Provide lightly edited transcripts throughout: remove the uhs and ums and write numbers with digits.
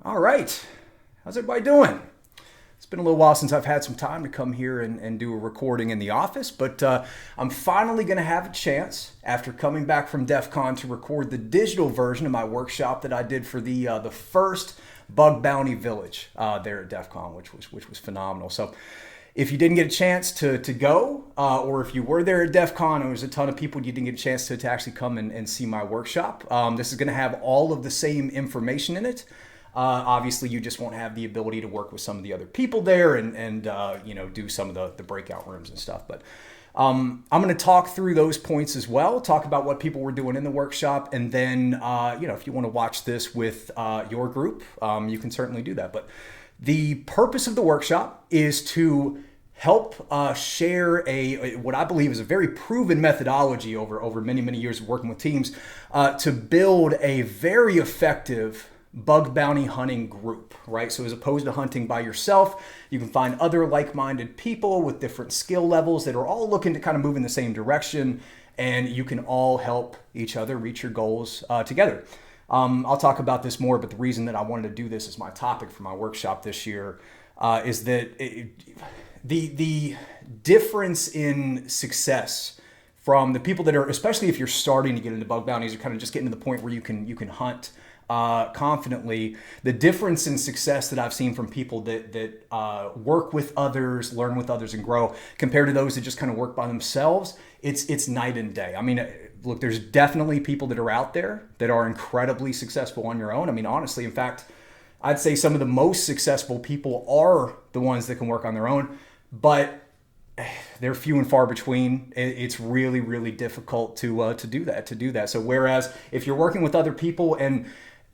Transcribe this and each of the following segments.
All right. How's everybody doing? It's been a little while since I've had some time to come here and do a recording in the office, but I'm finally going to have a chance after coming back from DEFCON to record the digital version of my workshop that I did for the first Bug Bounty Village there at DEFCON, which was phenomenal. So if you didn't get a chance to go, or if you were there at DEFCON and there was a ton of people, you didn't get a chance to actually come and see my workshop, this is going to have all of the same information in it. Obviously, you just won't have the ability to work with some of the other people there and do some of the breakout rooms and stuff. But I'm going to talk through those points as well, talk about what people were doing in the workshop, and then if you want to watch this with your group, you can certainly do that. But the purpose of the workshop is to help share what I believe is a very proven methodology over many years of working with teams to build a very effective bug bounty hunting group, right? So as opposed to hunting by yourself, you can find other like-minded people with different skill levels that are all looking to kind of move in the same direction, and you can all help each other reach your goals together. I'll talk about this more, but the reason that I wanted to do this as my topic for my workshop this year is that the difference in success from the people that are, especially if you're starting to get into bug bounties, you're kind of just getting to the point where you can hunt confidently. The difference in success that I've seen from people that work with others, learn with others, and grow, compared to those that just kind of work by themselves, it's night and day. I mean, look, there's definitely people that are out there that are incredibly successful on your own. I mean, honestly, in fact, I'd say some of the most successful people are the ones that can work on their own, but they're few and far between. It's really difficult to do that. So whereas if you're working with other people and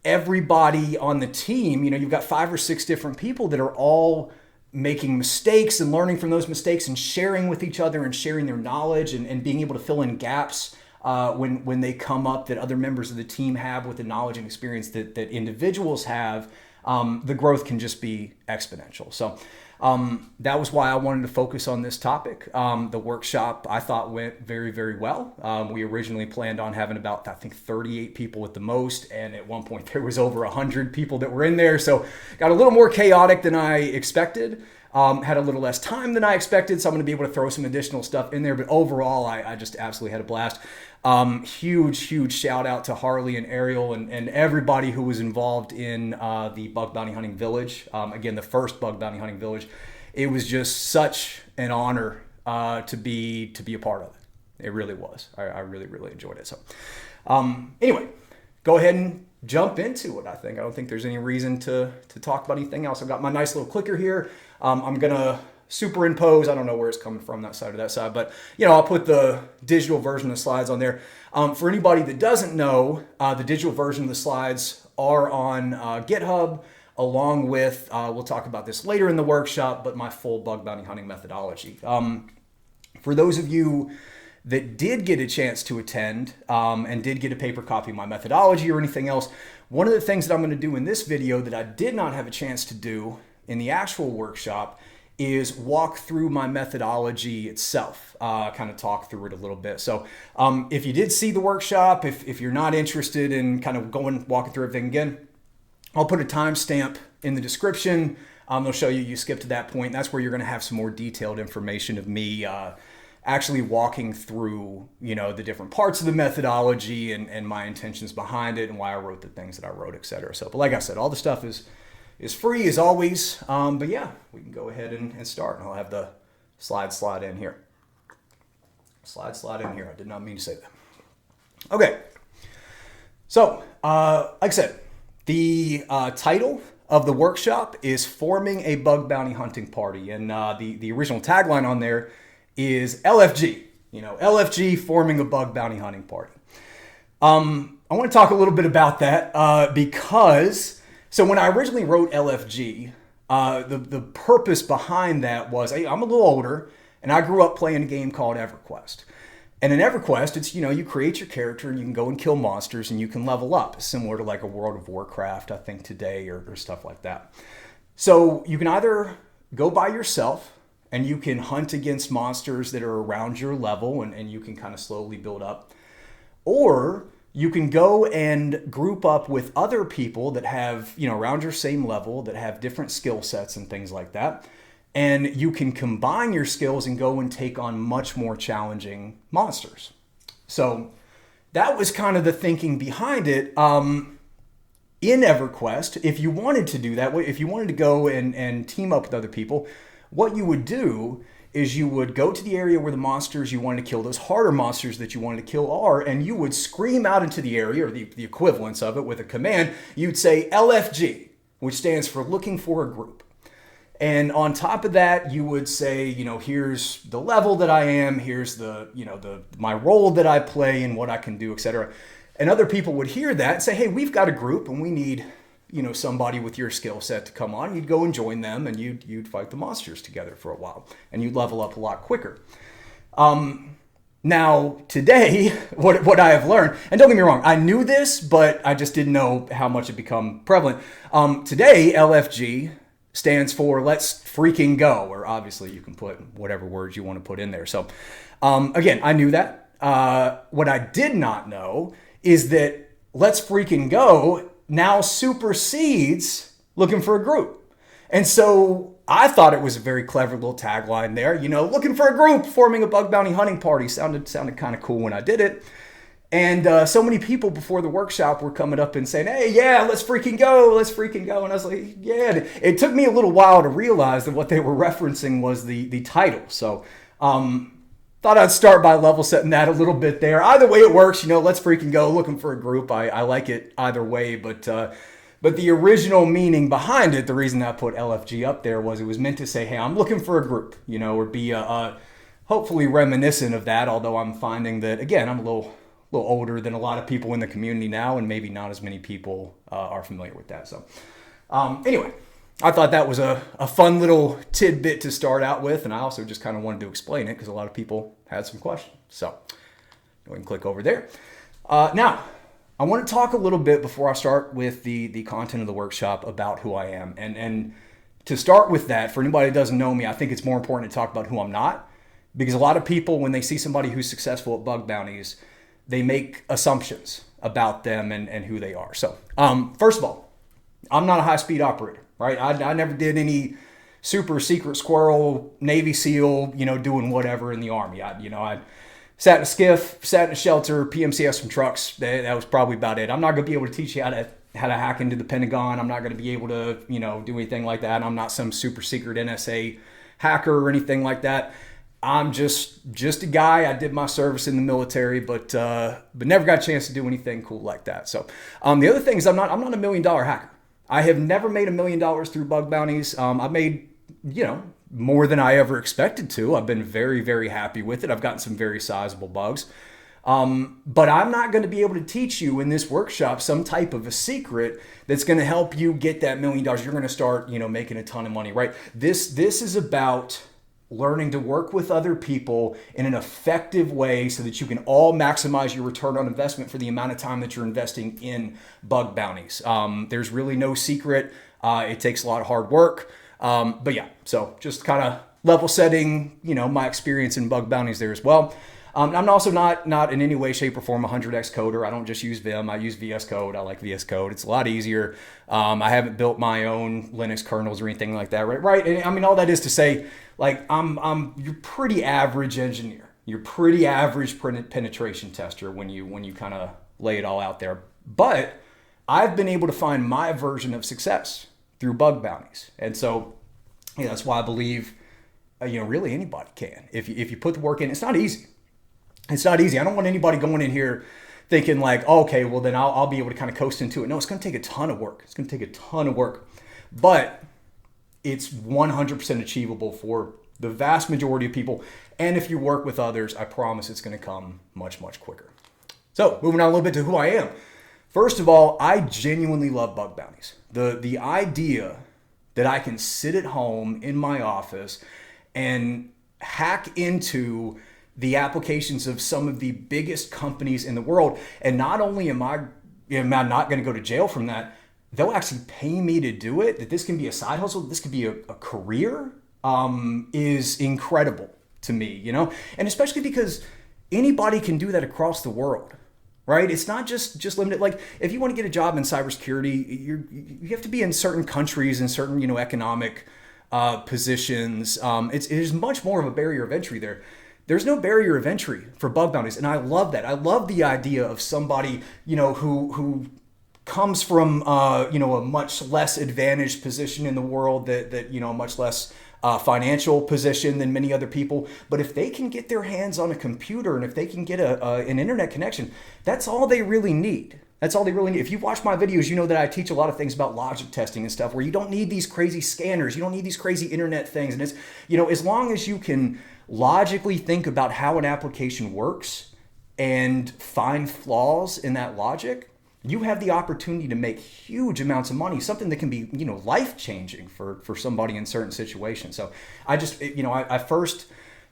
everybody on the team, you've got 5 or 6 different people that are all making mistakes and learning from those mistakes and sharing with each other and sharing their knowledge and being able to fill in gaps when they come up that other members of the team have with the knowledge and experience that individuals have, the growth can just be exponential. So that was why I wanted to focus on this topic. The workshop I thought went very well. We originally planned on having about, I think, 38 people at the most, and at one point there was over 100 people that were in there. So got a little more chaotic than I expected. Had a little less time than I expected, so I'm going to be able to throw some additional stuff in there. But overall, I just absolutely had a blast. Huge shout out to Harley and Ariel and everybody who was involved in the Bug Bounty Hunting Village. Again, the first Bug Bounty Hunting Village. It was just such an honor to be a part of it. It really was. I really enjoyed it. So anyway, go ahead and jump into it. I don't think there's any reason to talk about anything else. I've got my nice little clicker here. I'm gonna superimpose. I don't know where it's coming from, that side or that side, but I'll put the digital version of the slides on there. For anybody that doesn't know, the digital version of the slides are on GitHub, along with, we'll talk about this later in the workshop, but my full bug bounty hunting methodology. For those of you that did get a chance to attend and did get a paper copy of my methodology or anything else, one of the things that I'm going to do in this video that I did not have a chance to do in the actual workshop is walk through my methodology itself, kind of talk through it a little bit. So if you did see the workshop, if you're not interested in kind of walking through everything again, I'll put a timestamp in the description. They'll show you skip to that point. That's where you're going to have some more detailed information of me actually walking through, the different parts of the methodology and my intentions behind it and why I wrote the things that I wrote, etc. So, but like I said, all the stuff is free as always. But yeah, we can go ahead and start. And I'll have the slide in here. Slide in here. I did not mean to say that. Okay. So, like I said, the title of the workshop is Forming a Bug Bounty Hunting Party. And the original tagline on there is LFG. LFG, Forming a Bug Bounty Hunting Party. I want to talk a little bit about that because... So when I originally wrote LFG, the purpose behind that was, I'm a little older, and I grew up playing a game called EverQuest. And in EverQuest, it's, you create your character, and you can go and kill monsters, and you can level up, similar to like a World of Warcraft, I think, today, or stuff like that. So you can either go by yourself, and you can hunt against monsters that are around your level, and you can kind of slowly build up. Or you can go and group up with other people that have, around your same level, that have different skill sets and things like that. And you can combine your skills and go and take on much more challenging monsters. So that was kind of the thinking behind it. In EverQuest, if you wanted to do that, if you wanted to go and team up with other people, what you would do is you would go to the area where the monsters you wanted to kill, those harder monsters that you wanted to kill are, and you would scream out into the area, or the equivalence of it with a command. You'd say LFG, which stands for looking for a group. And on top of that, you would say, here's the level that I am, here's my role that I play and what I can do, etc. And other people would hear that and say, hey, we've got a group and we need, somebody with your skill set to come on. You'd go and join them and you'd fight the monsters together for a while and you'd level up a lot quicker. Now, today, what I have learned, and don't get me wrong, I knew this, but I just didn't know how much it become prevalent. Today, LFG stands for let's freaking go, or obviously you can put whatever words you want to put in there. So again, I knew that. What I did not know is that let's freaking go now supersedes looking for a group. And so I thought it was a very clever little tagline there, looking for a group, forming a bug bounty hunting party. Sounded kind of cool when I did it. And so many people before the workshop were coming up and saying, hey, yeah, let's freaking go. And I was like, yeah. It took me a little while to realize that what they were referencing was the title. So thought I'd start by level setting that a little bit there. Either way it works, let's freaking go, looking for a group. I like it either way, but the original meaning behind it, the reason I put LFG up there was it was meant to say, hey, I'm looking for a group, or be hopefully reminiscent of that, although I'm finding that, again, I'm a little older than a lot of people in the community now, and maybe not as many people are familiar with that. So anyway, I thought that was a fun little tidbit to start out with, and I also just kind of wanted to explain it because a lot of people had some questions. So go ahead and click over there. Now, I want to talk a little bit before I start with the content of the workshop about who I am. And to start with that, for anybody that doesn't know me, I think it's more important to talk about who I'm not, because a lot of people, when they see somebody who's successful at bug bounties, they make assumptions about them and who they are. So first of all, I'm not a high-speed operator, right? I never did any super secret squirrel, Navy SEAL, doing whatever in the Army. I sat in a skiff, sat in a shelter, PMCS some trucks. That was probably about it. I'm not going to be able to teach you how to hack into the Pentagon. I'm not going to be able to, do anything like that. I'm not some super secret NSA hacker or anything like that. I'm just a guy. I did my service in the military, but never got a chance to do anything cool like that. So the other thing is I'm not a $1 million hacker. I have never made $1 million through bug bounties. I've made, more than I ever expected to. I've been very, very happy with it. I've gotten some very sizable bugs. But I'm not going to be able to teach you in this workshop some type of a secret that's going to help you get that $1 million. You're going to start, making a ton of money, right? This is about learning to work with other people in an effective way so that you can all maximize your return on investment for the amount of time that you're investing in bug bounties. There's really no secret. It takes a lot of hard work. But yeah, so just kind of level setting, my experience in bug bounties there as well. I'm also not in any way, shape, or form a 100x coder. I don't just use Vim. I use VS Code. I like VS Code. It's a lot easier. I haven't built my own Linux kernels or anything like that, right? And I mean, all that is to say, you're pretty average engineer. You're pretty average penetration tester when you kind of lay it all out there. But I've been able to find my version of success through bug bounties, and so that's why I believe really anybody can if you put the work in. It's not easy. It's not easy. I don't want anybody going in here thinking like, okay, well then I'll be able to kind of coast into it. No, it's going to take a ton of work. It's going to take a ton of work, but it's 100% achievable for the vast majority of people. And if you work with others, I promise it's going to come much, much quicker. So moving on a little bit to who I am. First of all, I genuinely love bug bounties. The idea that I can sit at home in my office and hack into the applications of some of the biggest companies in the world. And not only am I not going to go to jail from that, they'll actually pay me to do it, that this can be a side hustle, this could be a career, is incredible to me, And especially because anybody can do that across the world. right? It's not just limited. Like if you want to get a job in cybersecurity, you have to be in certain countries and certain, economic positions. It is much more of a barrier of entry there. There's no barrier of entry for bug bounties, and I love that. I love the idea of somebody, who comes from, a much less advantaged position in the world, that a much less financial position than many other people. But if they can get their hands on a computer and if they can get an internet connection, that's all they really need. That's all they really need. If you watch my videos, you know that I teach a lot of things about logic testing and stuff where you don't need these crazy scanners. You don't need these crazy internet things. And it's, as long as you can logically think about how an application works and find flaws in that logic, you have the opportunity to make huge amounts of money, something that can be, life-changing for somebody in certain situations. So I just, I first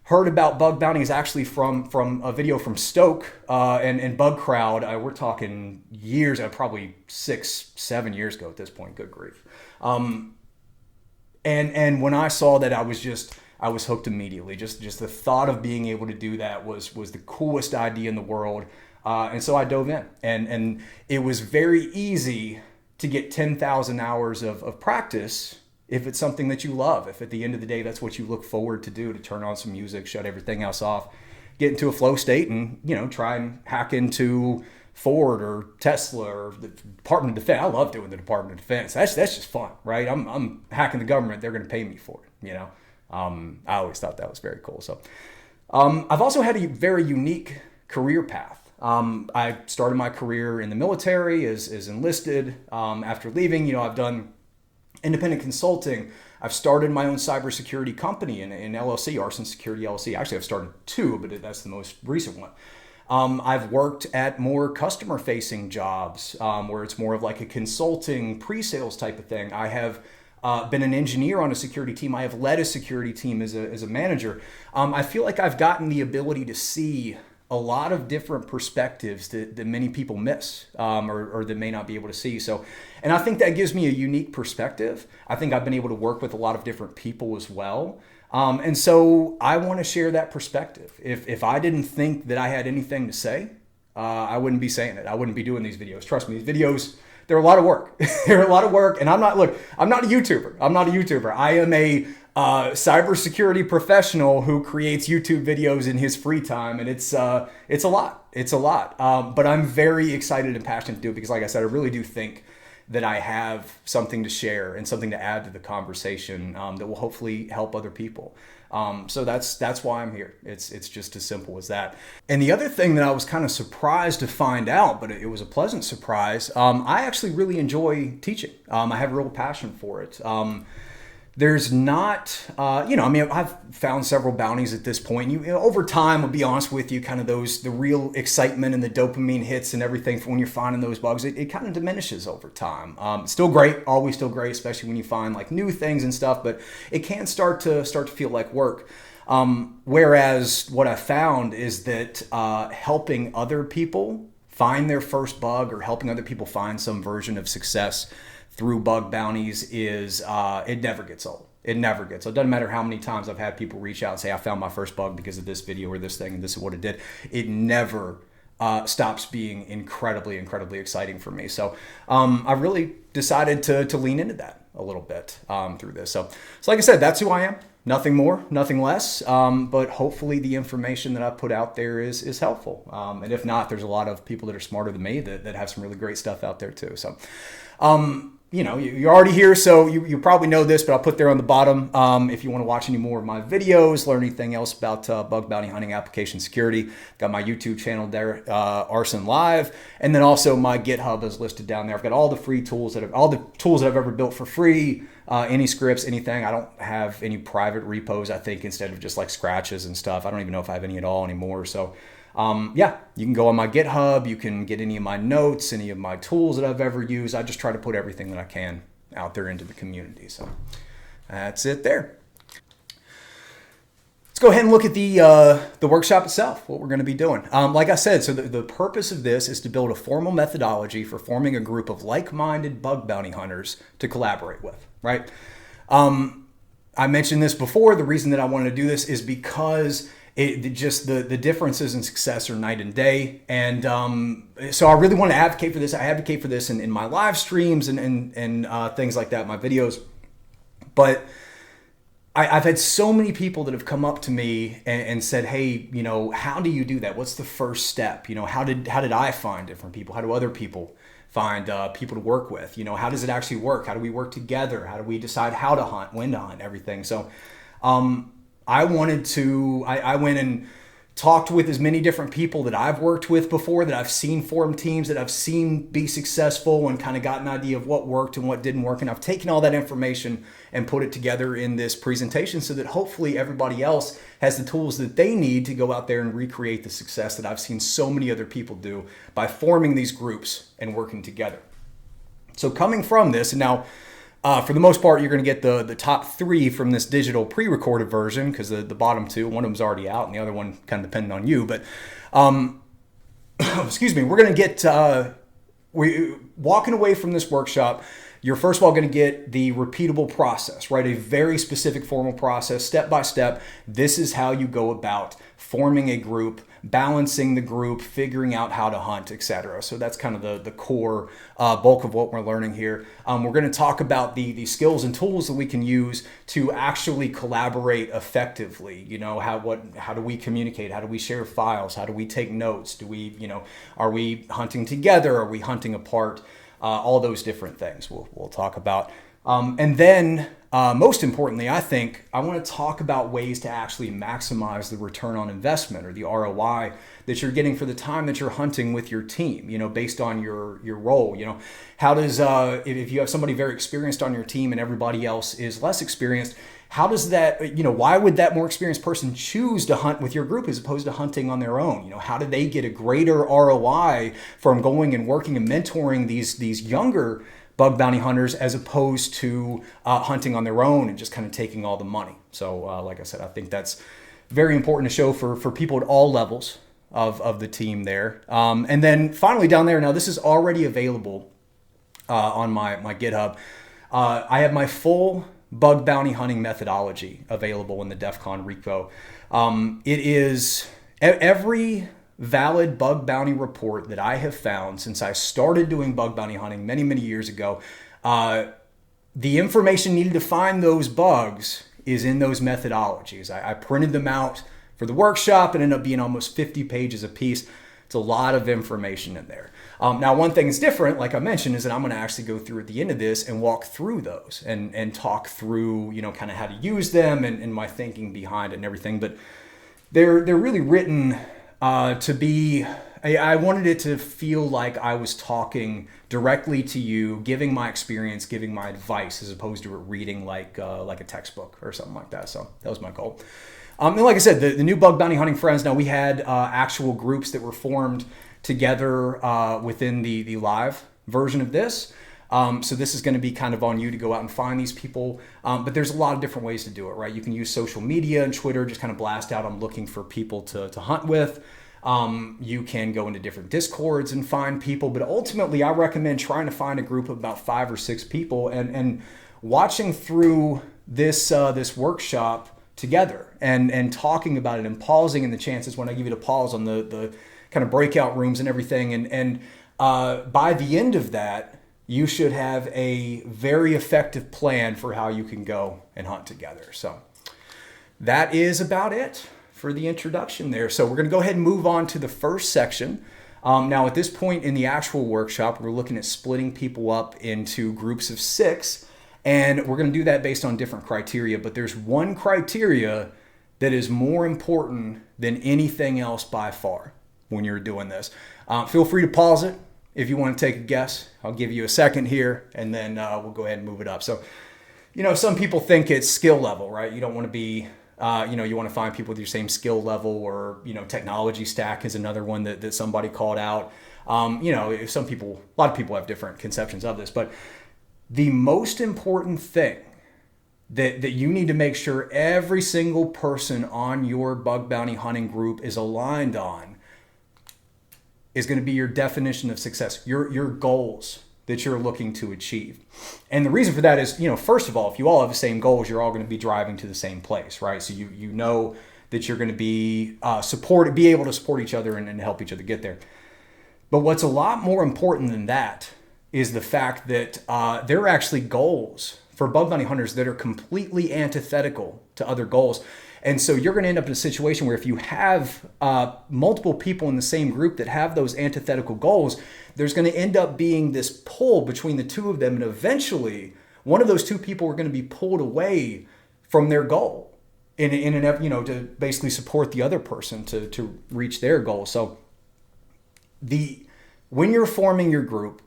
heard about bug bounties actually from a video from Stoke and Bug Crowd. We're talking years, probably 6-7 years ago at this point. Good grief. And when I saw that, I was hooked immediately. Just the thought of being able to do that was the coolest idea in the world. And so I dove in, and it was very easy to get 10,000 hours of practice if it's something that you love. If at the end of the day, that's what you look forward to do, to turn on some music, shut everything else off, get into a flow state and, try and hack into Ford or Tesla or the Department of Defense. I love doing the Department of Defense. That's just fun, right? I'm hacking the government. They're going to pay me for it, I always thought that was very cool. So I've also had a very unique career path. I started my career in the military as enlisted. After leaving, I've done independent consulting. I've started my own cybersecurity company in LLC, Arson Security LLC. Actually, I've started two, but that's the most recent one. I've worked at more customer-facing jobs where it's more of like a consulting, pre-sales type of thing. I have been an engineer on a security team. I have led a security team as a manager. I feel like I've gotten the ability to see a lot of different perspectives that many people miss or that may not be able to see. So, and I think that gives me a unique perspective. I think I've been able to work with a lot of different people as well. And so I want to share that perspective. If I didn't think that I had anything to say, I wouldn't be saying it. I wouldn't be doing these videos. Trust me, these videos, they're a lot of work. They're a lot of work. And I'm not a YouTuber. I am a cybersecurity professional who creates YouTube videos in his free time. And it's a lot. But I'm very excited and passionate to do it because, like I said, I really do think that I have something to share and something to add to the conversation that will hopefully help other people. So that's why I'm here. It's just as simple as that. And the other thing that I was kind of surprised to find out, but it was a pleasant surprise, I actually really enjoy teaching. I have a real passion for it. There's not, I've found several bounties at this point. Over time, I'll be honest with you, kind of the real excitement and the dopamine hits and everything from when you're finding those bugs, it kind of diminishes over time. It's still great, always still great, especially when you find like new things and stuff, but it can start to feel like work. Whereas what I found is that helping other people find their first bug or helping other people find some version of success through bug bounties is, it never gets old. It never gets old. It doesn't matter how many times I've had people reach out and say, I found my first bug because of this video or this thing and this is what it did. It never stops being incredibly, incredibly exciting for me. So I really decided to lean into that a little bit through this. So like I said, that's who I am. Nothing more, nothing less. But hopefully the information that I put out there is helpful. And if not, there's a lot of people that are smarter than me that have some really great stuff out there too. So, you're already here, so you probably know this, but I'll put there on the bottom if you want to watch any more of my videos, learn anything else about bug bounty hunting application security. Got my YouTube channel there, Arson Live, and then also my GitHub is listed down there. I've got all the free tools all the tools that I've ever built for free, any scripts, anything. I don't have any private repos, I think, instead of just like scratches and stuff. I don't even know if I have any at all anymore. So you can go on my GitHub, you can get any of my notes, any of my tools that I've ever used. I just try to put everything that I can out there into the community. So that's it there. Let's go ahead and look at the workshop itself, what we're going to be doing. Like I said, so the purpose of this is to build a formal methodology for forming a group of like-minded bug bounty hunters to collaborate with, right? I mentioned this before. The reason that I wanted to do this is because just the differences in success are night and day. And so I really want to advocate for this. I advocate for this in my live streams and things like that, my videos. But I've had so many people that have come up to me and said, hey, how do you do that? What's the first step? How did I find different people? How do other people find people to work with? How does it actually work? How do we work together? How do we decide how to hunt, when to hunt, everything? So I went and talked with as many different people that I've worked with before, that I've seen form teams, that I've seen be successful, and kind of got an idea of what worked and what didn't work. And I've taken all that information and put it together in this presentation so that hopefully everybody else has the tools that they need to go out there and recreate the success that I've seen so many other people do by forming these groups and working together. So coming from this, and now for the most part, you're going to get the top 3 from this digital pre-recorded version, because the bottom 2, one of them's already out and the other one kind of depending on you. But excuse me, we're going to get walking away from this workshop. You're first of all going to get the repeatable process, right? A very specific formal process, step by step. This is how you go about forming a group, balancing the group, figuring out how to hunt, etc. So that's kind of the core bulk of what we're learning here. We're going to talk about the skills and tools that we can use to actually collaborate effectively. How do we communicate? How do we share files? How do we take notes? Are we hunting together? Are we hunting apart? All those different things we'll talk about. And then most importantly, I think I want to talk about ways to actually maximize the return on investment, or the ROI that you're getting for the time that you're hunting with your team, based on your role. How does, if you have somebody very experienced on your team and everybody else is less experienced, how does that, why would that more experienced person choose to hunt with your group as opposed to hunting on their own? How do they get a greater ROI from going and working and mentoring these younger bug bounty hunters as opposed to hunting on their own and just kind of taking all the money? So like I said, I think that's very important to show for people at all levels of the team there. And then finally down there, now this is already available on my GitHub. I have my full bug bounty hunting methodology available in the DEFCON repo. It is every valid bug bounty report that I have found since I started doing bug bounty hunting many, many years ago. The information needed to find those bugs is in those methodologies. I printed them out for the workshop and ended up being almost 50 pages a piece. It's a lot of information in there. Now, one thing that's different, like I mentioned, is that I'm going to actually go through at the end of this and walk through those and talk through, kind of how to use them and my thinking behind it and everything. But they're really written to be, I wanted it to feel like I was talking directly to you, giving my experience, giving my advice, as opposed to it reading like a textbook or something like that. So that was my goal. And like I said, the new bug bounty hunting friends, now we had actual groups that were formed together within the live version of this. So this is going to be kind of on you to go out and find these people. But there's a lot of different ways to do it, right? You can use social media and Twitter, just kind of blast out, I'm looking for people to hunt with. You can go into different Discords and find people. But ultimately, I recommend trying to find a group of about 5 or 6 people and watching through this workshop together and talking about it and pausing in the chances when I give you to pause on the kind of breakout rooms and everything. And by the end of that, you should have a very effective plan for how you can go and hunt together. So that is about it for the introduction there. So we're going to go ahead and move on to the first section. Now at this point in the actual workshop, we're looking at splitting people up into groups of 6. And we're going to do that based on different criteria, but there's one criteria that is more important than anything else by far when you're doing this. Feel free to pause it if you want to take a guess. I'll give you a second here, and then we'll go ahead and move it up. So, some people think it's skill level, right? You don't want to be, you want to find people with your same skill level, or, technology stack is another one that somebody called out. A lot of people have different conceptions of this, but the most important thing that you need to make sure every single person on your bug bounty hunting group is aligned on is going to be your definition of success, your goals that you're looking to achieve. And the reason for that is, first of all, if you all have the same goals, you're all going to be driving to the same place, right? So you know that you're going to be be able to support each other and help each other get there. But what's a lot more important than that is the fact that there are actually goals for bug bounty hunters that are completely antithetical to other goals. And so you're going to end up in a situation where if you have multiple people in the same group that have those antithetical goals, there's going to end up being this pull between the two of them. And eventually, one of those two people are going to be pulled away from their goal in an effort, to basically support the other person to reach their goal. So when you're forming your group,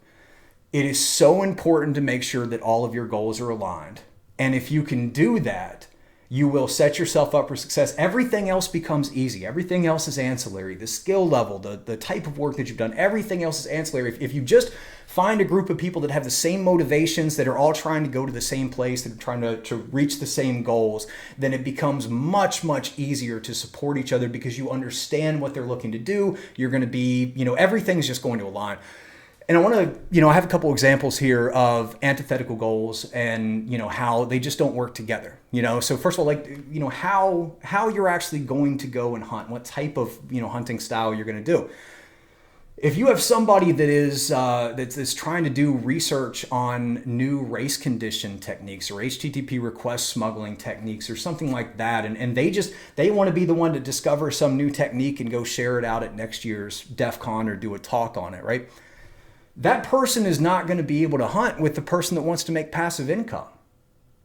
it is so important to make sure that all of your goals are aligned. And if you can do that, you will set yourself up for success. Everything else becomes easy. Everything else is ancillary. The skill level, the type of work that you've done, everything else is ancillary. If you just find a group of people that have the same motivations, that are all trying to go to the same place, that are trying to reach the same goals, then it becomes much, much easier to support each other because you understand what they're looking to do. You're going to be, everything's just going to align. And I want to, I have a couple examples here of antithetical goals and, how they just don't work together. So first of all, how you're actually going to go and hunt, what type of, hunting style you're going to do. If you have somebody that is that's trying to do research on new race condition techniques or HTTP request smuggling techniques or something like that, and they want to be the one to discover some new technique and go share it out at next year's DEFCON or do a talk on it, right? That person is not going to be able to hunt with the person that wants to make passive income.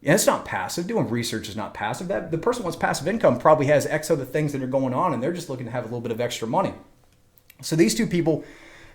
And it's not passive. Doing research is not passive. The person who wants passive income probably has X other things that are going on, and they're just looking to have a little bit of extra money. So these two people,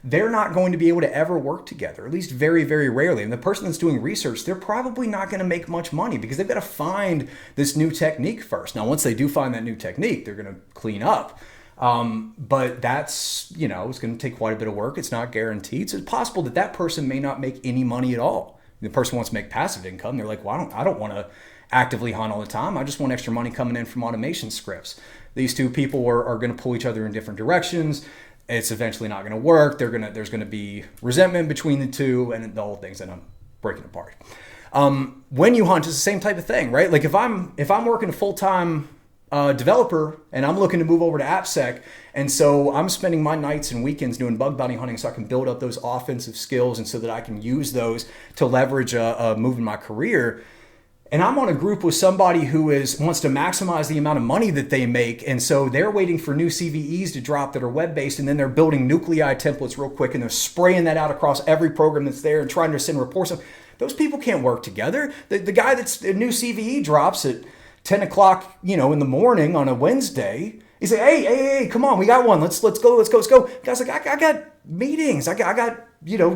they're not going to be able to ever work together, at least very, very rarely. And the person that's doing research, they're probably not going to make much money because they've got to find this new technique first. Now, once they do find that new technique, they're going to clean up. But that's, it's going to take quite a bit of work. It's not guaranteed. So it's possible that person may not make any money at all. The person wants to make passive income. They're like, well, I don't want to actively hunt all the time. I just want extra money coming in from automation scripts. These two people are going to pull each other in different directions. It's eventually not going to work. There's going to be resentment between the two, and the whole thing's going to breaking apart. When you hunt, it's the same type of thing, right? Like if I'm working a full-time developer and I'm looking to move over to AppSec, and so I'm spending my nights and weekends doing bug bounty hunting so I can build up those offensive skills and so that I can use those to leverage a move in my career. And I'm on a group with somebody who wants to maximize the amount of money that they make, and so they're waiting for new CVEs to drop that are web-based, and then they're building nuclei templates real quick, and they're spraying that out across every program that's there and trying to send reports. Those people can't work together. The guy that's a new CVE drops at 10 o'clock, in the morning on a Wednesday. He's like, hey, come on, we got one. Let's go. Guy's like, I got meetings. I got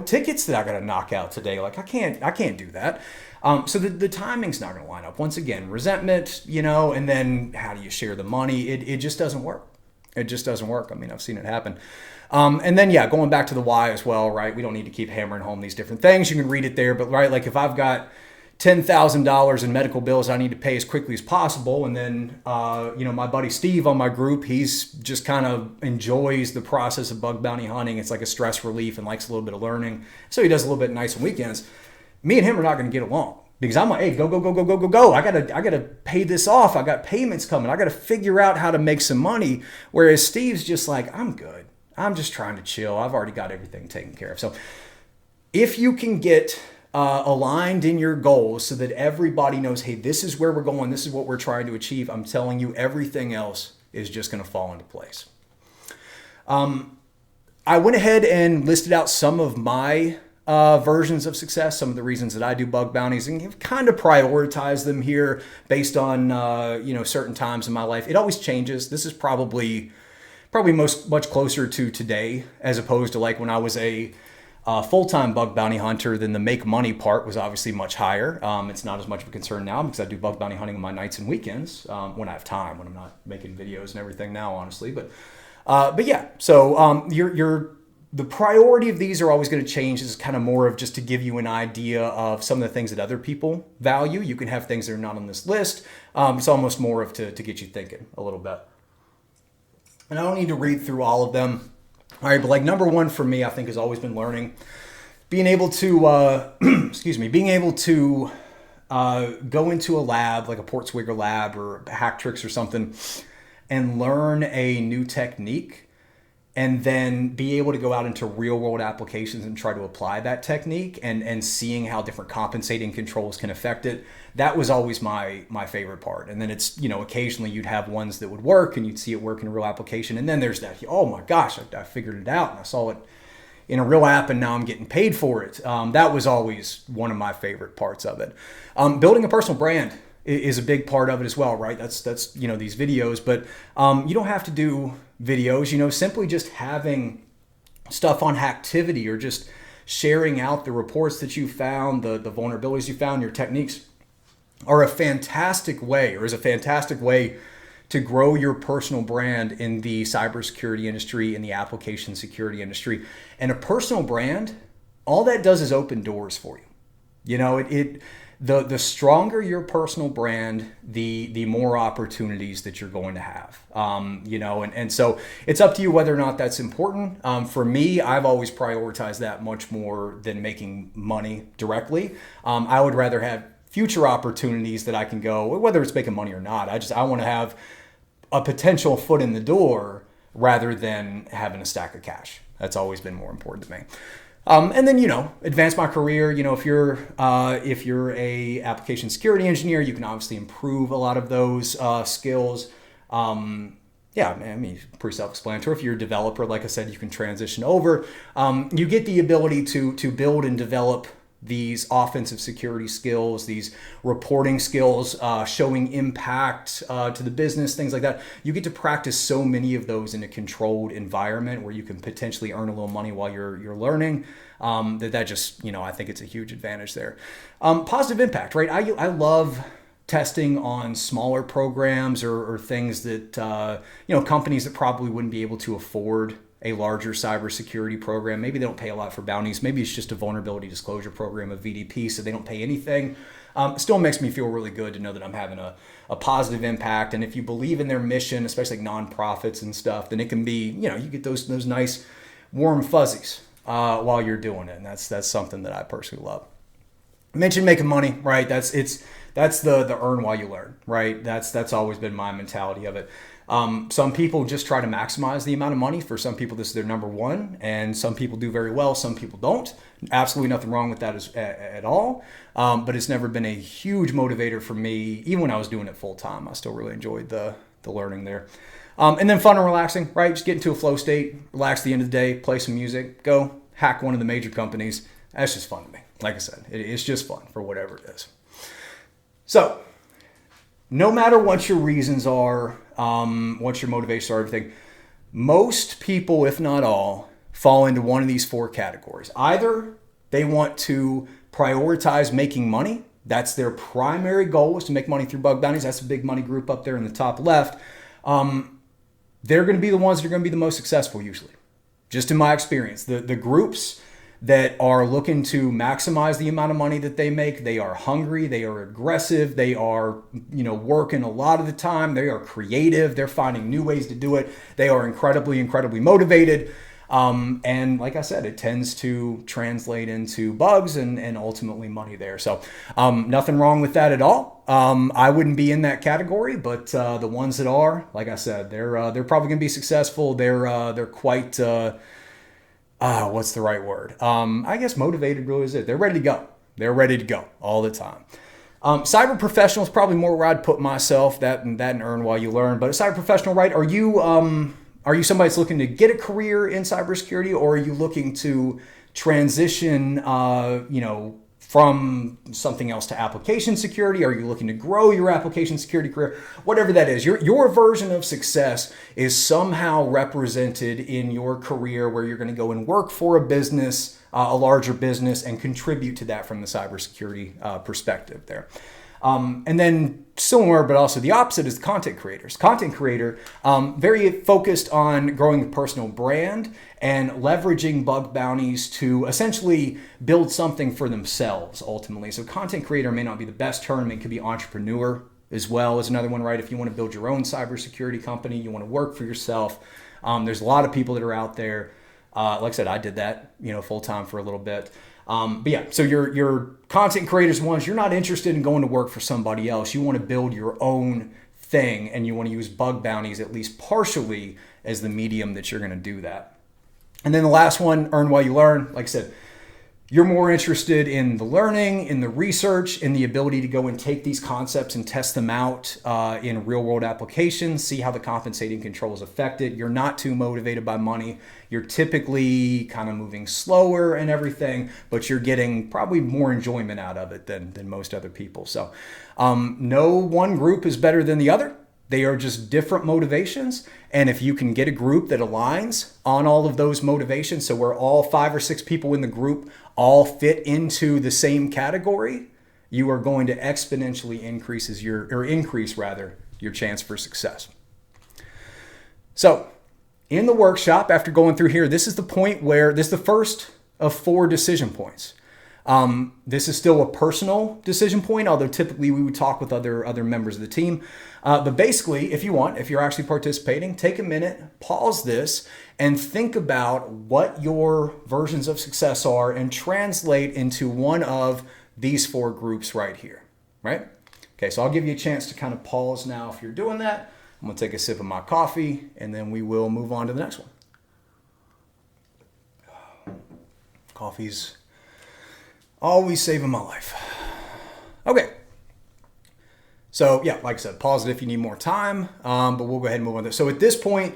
tickets that I got to knock out today. Like, I can't do that. So the timing's not going to line up. Once again, resentment, and then how do you share the money? It just doesn't work. It just doesn't work. I mean, I've seen it happen. And then, going back to the why as well, right? We don't need to keep hammering home these different things. You can read it there, but right, like if I've got $10,000 in medical bills I need to pay as quickly as possible, and then my buddy Steve on my group, he's just kind of enjoys the process of bug bounty hunting. It's like a stress relief and likes a little bit of learning, so he does a little bit of nights and weekends. Me and him are not going to get along because I'm like, hey, go. I gotta pay this off. I got payments coming. I got to figure out how to make some money. Whereas Steve's just like, I'm good. I'm just trying to chill. I've already got everything taken care of. So if you can get aligned in your goals so that everybody knows, hey, this is where we're going, this is what we're trying to achieve, I'm telling you, everything else is just going to fall into place. I went ahead and listed out some of my versions of success, some of the reasons that I do bug bounties, and kind of prioritize them here based on certain times in my life. It always changes. This is probably much closer to today as opposed to like when I was a full-time bug bounty hunter. Then the make money part was obviously much higher. It's not as much of a concern now because I do bug bounty hunting on my nights and weekends when I have time, when I'm not making videos and everything now, honestly. But yeah, so the priority of these are always going to change. This is kind of more of just to give you an idea of some of the things that other people value. You can have things that are not on this list. It's almost more of to get you thinking a little bit. And I don't need to read through all of them. All right, but like number one for me, I think has always been learning. Being able to, being able to go into a lab, like a Portswigger lab or Hack Tricks or something, and learn a new technique and then be able to go out into real world applications and try to apply that technique and seeing how different compensating controls can affect it. That was always my favorite part. And then it's, occasionally you'd have ones that would work and you'd see it work in a real application. And then there's that, oh my gosh, I figured it out and I saw it in a real app and now I'm getting paid for it. That was always one of my favorite parts of it. Building a personal brand is a big part of it as well, right? That's these videos, but you don't have to do videos, simply just having stuff on Hacktivity or just sharing out the reports that you found, the vulnerabilities you found, your techniques are a fantastic way to grow your personal brand in the cybersecurity industry, in the application security industry. And a personal brand, all that does is open doors for you. The stronger your personal brand, the more opportunities that you're going to have. And so it's up to you whether or not that's important. For me, I've always prioritized that much more than making money directly. I would rather have future opportunities that I can go, whether it's making money or not. I want to have a potential foot in the door rather than having a stack of cash. That's always been more important to me. And then, advance my career. If you're a application security engineer, you can obviously improve a lot of those skills. Pretty self-explanatory. If you're a developer, like I said, you can transition over. You get the ability to build and develop these offensive security skills, these reporting skills, showing impact to the business, things like that. You get to practice so many of those in a controlled environment where you can potentially earn a little money while you're learning. That just, I think it's a huge advantage there. Positive impact, right? I love testing on smaller programs or things that, companies that probably wouldn't be able to afford a larger cybersecurity program. Maybe they don't pay a lot for bounties. Maybe it's just a vulnerability disclosure program, a VDP, so they don't pay anything. It still makes me feel really good to know that I'm having a positive impact. And if you believe in their mission, especially like nonprofits and stuff, then it can be, you get those nice warm fuzzies while you're doing it. And that's something that I personally love. I mentioned making money, right? That's the earn while you learn, right? That's always been my mentality of it. Some people just try to maximize the amount of money. For some people, this is their number one, and some people do very well. Some people don't. Absolutely nothing wrong with that at all. But it's never been a huge motivator for me. Even when I was doing it full time, I still really enjoyed the learning there. And then fun and relaxing, right? Just get into a flow state, relax at the end of the day, play some music, go hack one of the major companies. That's just fun to me. Like I said, it's just fun for whatever it is. So, no matter what your reasons are, what your motivations are, everything, most people, if not all, fall into one of these four categories. Either they want to prioritize making money. That's their primary goal, is to make money through bug bounties. That's a big money group up there in the top left. They're going to be the ones that are going to be the most successful usually. Just in my experience, the groups that are looking to maximize the amount of money that they make, they are hungry, they are aggressive, they are, working a lot of the time, they are creative, they're finding new ways to do it, they are incredibly, incredibly motivated. And like I said, it tends to translate into bugs and ultimately money there. So nothing wrong with that at all. I wouldn't be in that category, but the ones that are, like I said, they're probably going to be successful. They're quite what's the right word? I guess motivated really is it. They're ready to go. They're ready to go all the time. Cyber professional is probably more where I'd put myself. That and earn while you learn. But a cyber professional, right? Are you somebody that's looking to get a career in cybersecurity, or are you looking to transition, from something else to application security? Are you looking to grow your application security career? Whatever that is, your version of success is somehow represented in your career where you're going to go and work for a business, a larger business, and contribute to that from the cybersecurity perspective there. And then similar, but also the opposite is content creators. Content creator, very focused on growing a personal brand and leveraging bug bounties to essentially build something for themselves ultimately. So content creator may not be the best term. It could be entrepreneur as well as another one, right? If you want to build your own cybersecurity company, you want to work for yourself. There's a lot of people that are out there. Like I said, I did that, full time for a little bit. But yeah, so your content creators ones, you're not interested in going to work for somebody else. You want to build your own thing, and you want to use bug bounties at least partially as the medium that you're going to do that. And then the last one, earn while you learn. Like I said, you're more interested in the learning, in the research, in the ability to go and take these concepts and test them out in real world applications, see how the compensating controls affect it. You're not too motivated by money. You're typically kind of moving slower and everything, but you're getting probably more enjoyment out of it than most other people. So no one group is better than the other. They are just different motivations. And if you can get a group that aligns on all of those motivations, so where all 5 or 6 people in the group all fit into the same category, you are going to exponentially increase your chance for success. So in the workshop, after going through here, this is the point where this is the first of 4 decision points. This is still a personal decision point, although typically we would talk with other members of the team. But basically, if you're actually participating, take a minute, pause this, and think about what your versions of success are and translate into one of these 4 groups right here, right? Okay, so I'll give you a chance to kind of pause now if you're doing that. I'm gonna take a sip of my coffee, and then we will move on to the next one. Coffee's always saving my life. Okay. So yeah, like I said, pause it if you need more time, but we'll go ahead and move on. So at this point,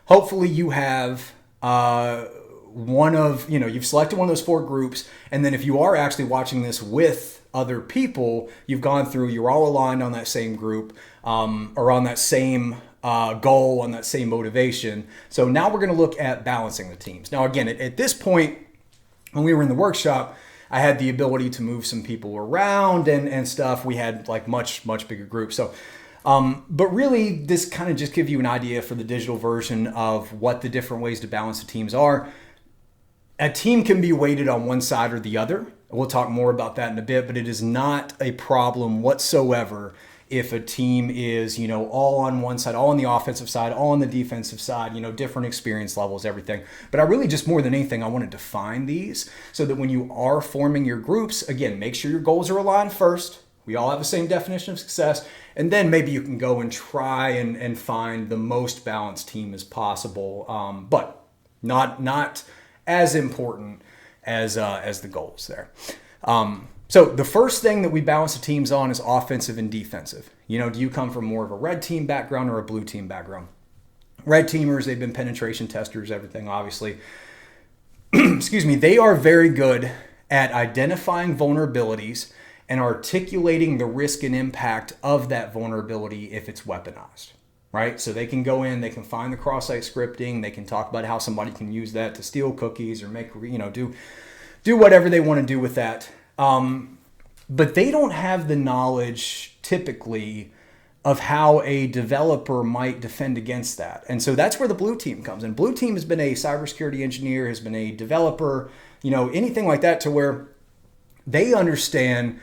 hopefully you have you've selected one of those 4 groups, and then if you are actually watching this with other people, you've gone through, you're all aligned on that same group, or on that same goal, on that same motivation. So now we're going to look at balancing the teams. Now again, at this point, when we were in the workshop, I had the ability to move some people around and stuff. We had like much bigger groups. So, but really this kind of just gives you an idea for the digital version of what the different ways to balance the teams are. A team can be weighted on one side or the other. We'll talk more about that in a bit, but it is not a problem whatsoever if a team is, all on one side, all on the offensive side, all on the defensive side, different experience levels, everything. But I really just more than anything, I want to define these so that when you are forming your groups, again, make sure your goals are aligned first. We all have the same definition of success. And then maybe you can go and try and find the most balanced team as possible. But not as important as the goals there. So the first thing that we balance the teams on is offensive and defensive. Do you come from more of a red team background or a blue team background? Red teamers, they've been penetration testers, everything, obviously. Excuse me, they are very good at identifying vulnerabilities and articulating the risk and impact of that vulnerability if it's weaponized, right? So they can go in, they can find the cross-site scripting, they can talk about how somebody can use that to steal cookies or make, do whatever they want to do with that. But they don't have the knowledge typically of how a developer might defend against that. And so that's where the blue team comes in. Blue team has been a cybersecurity engineer, has been a developer, anything like that, to where they understand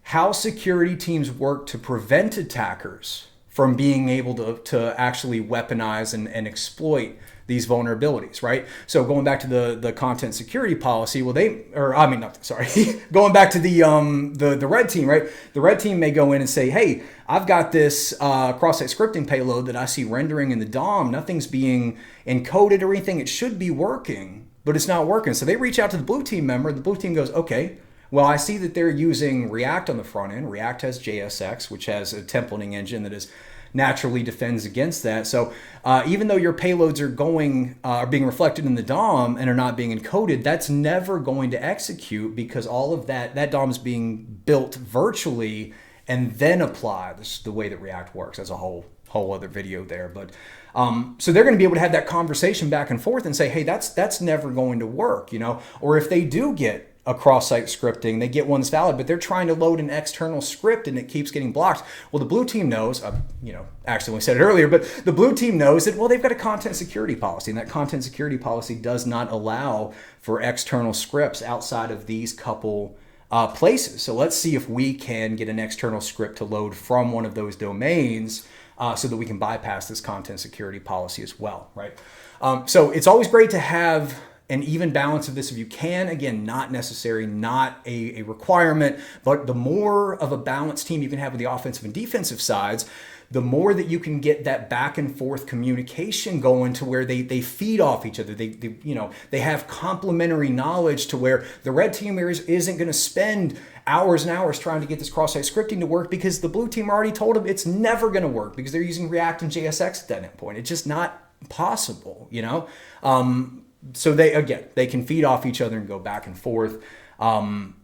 how security teams work to prevent attackers from being able to actually weaponize and exploit these vulnerabilities, right? So going back to the content security policy, going back to the red team, right? The red team may go in and say, hey, I've got this cross-site scripting payload that I see rendering in the DOM. Nothing's being encoded or anything. It should be working, but it's not working. So they reach out to the blue team member. The blue team goes, okay, well, I see that they're using React on the front end. React has JSX, which has a templating engine that is naturally defends against that. So even though your payloads are being reflected in the DOM and are not being encoded, that's never going to execute because all of that DOM is being built virtually and then applied. This is the way that React works. That's a whole other video there. But so they're going to be able to have that conversation back and forth and say, hey, that's never going to work, or if they do get a cross-site scripting, they get one that's valid, but they're trying to load an external script and it keeps getting blocked. Well, the blue team knows, actually we said it earlier, but the blue team knows that, well, they've got a content security policy, and that content security policy does not allow for external scripts outside of these couple places. So let's see if we can get an external script to load from one of those domains so that we can bypass this content security policy as well, right? So it's always great to have an even balance of this if you can. Again, not necessary, not a requirement, but the more of a balanced team you can have with the offensive and defensive sides, the more that you can get that back and forth communication going to where they feed off each other. They have complementary knowledge to where the red team isn't going to spend hours and hours trying to get this cross-site scripting to work because the blue team already told them it's never going to work because they're using React and JSX at that point. It's just not possible, So they can feed off each other and go back and forth.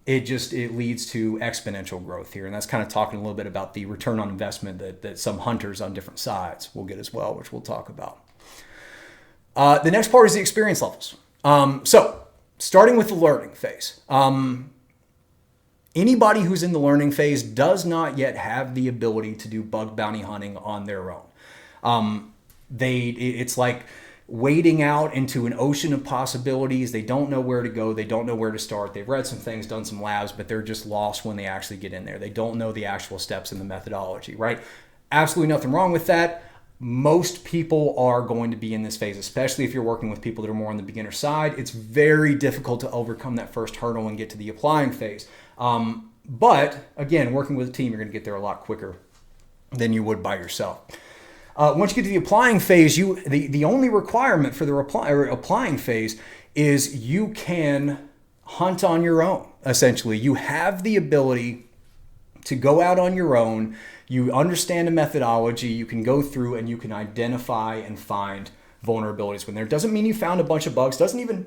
It leads to exponential growth here. And that's kind of talking a little bit about the return on investment that some hunters on different sides will get as well, which we'll talk about. The next part is the experience levels. So starting with the learning phase. Anybody who's in the learning phase does not yet have the ability to do bug bounty hunting on their own. It's like wading out into an ocean of possibilities. They don't know where to go. They don't know where to start. They've read some things, done some labs, but they're just lost when they actually get in there. They don't know the actual steps in the methodology, right? Absolutely nothing wrong with that. Most people are going to be in this phase, especially if you're working with people that are more on the beginner side. It's very difficult to overcome that first hurdle and get to the applying phase. But again, working with a team, you're going to get there a lot quicker than you would by yourself. Once you get to the applying phase, the only requirement for the applying phase is you can hunt on your own. Essentially, you have the ability to go out on your own. You understand the methodology. You can go through and you can identify and find vulnerabilities when there. Doesn't mean you found a bunch of bugs. Doesn't even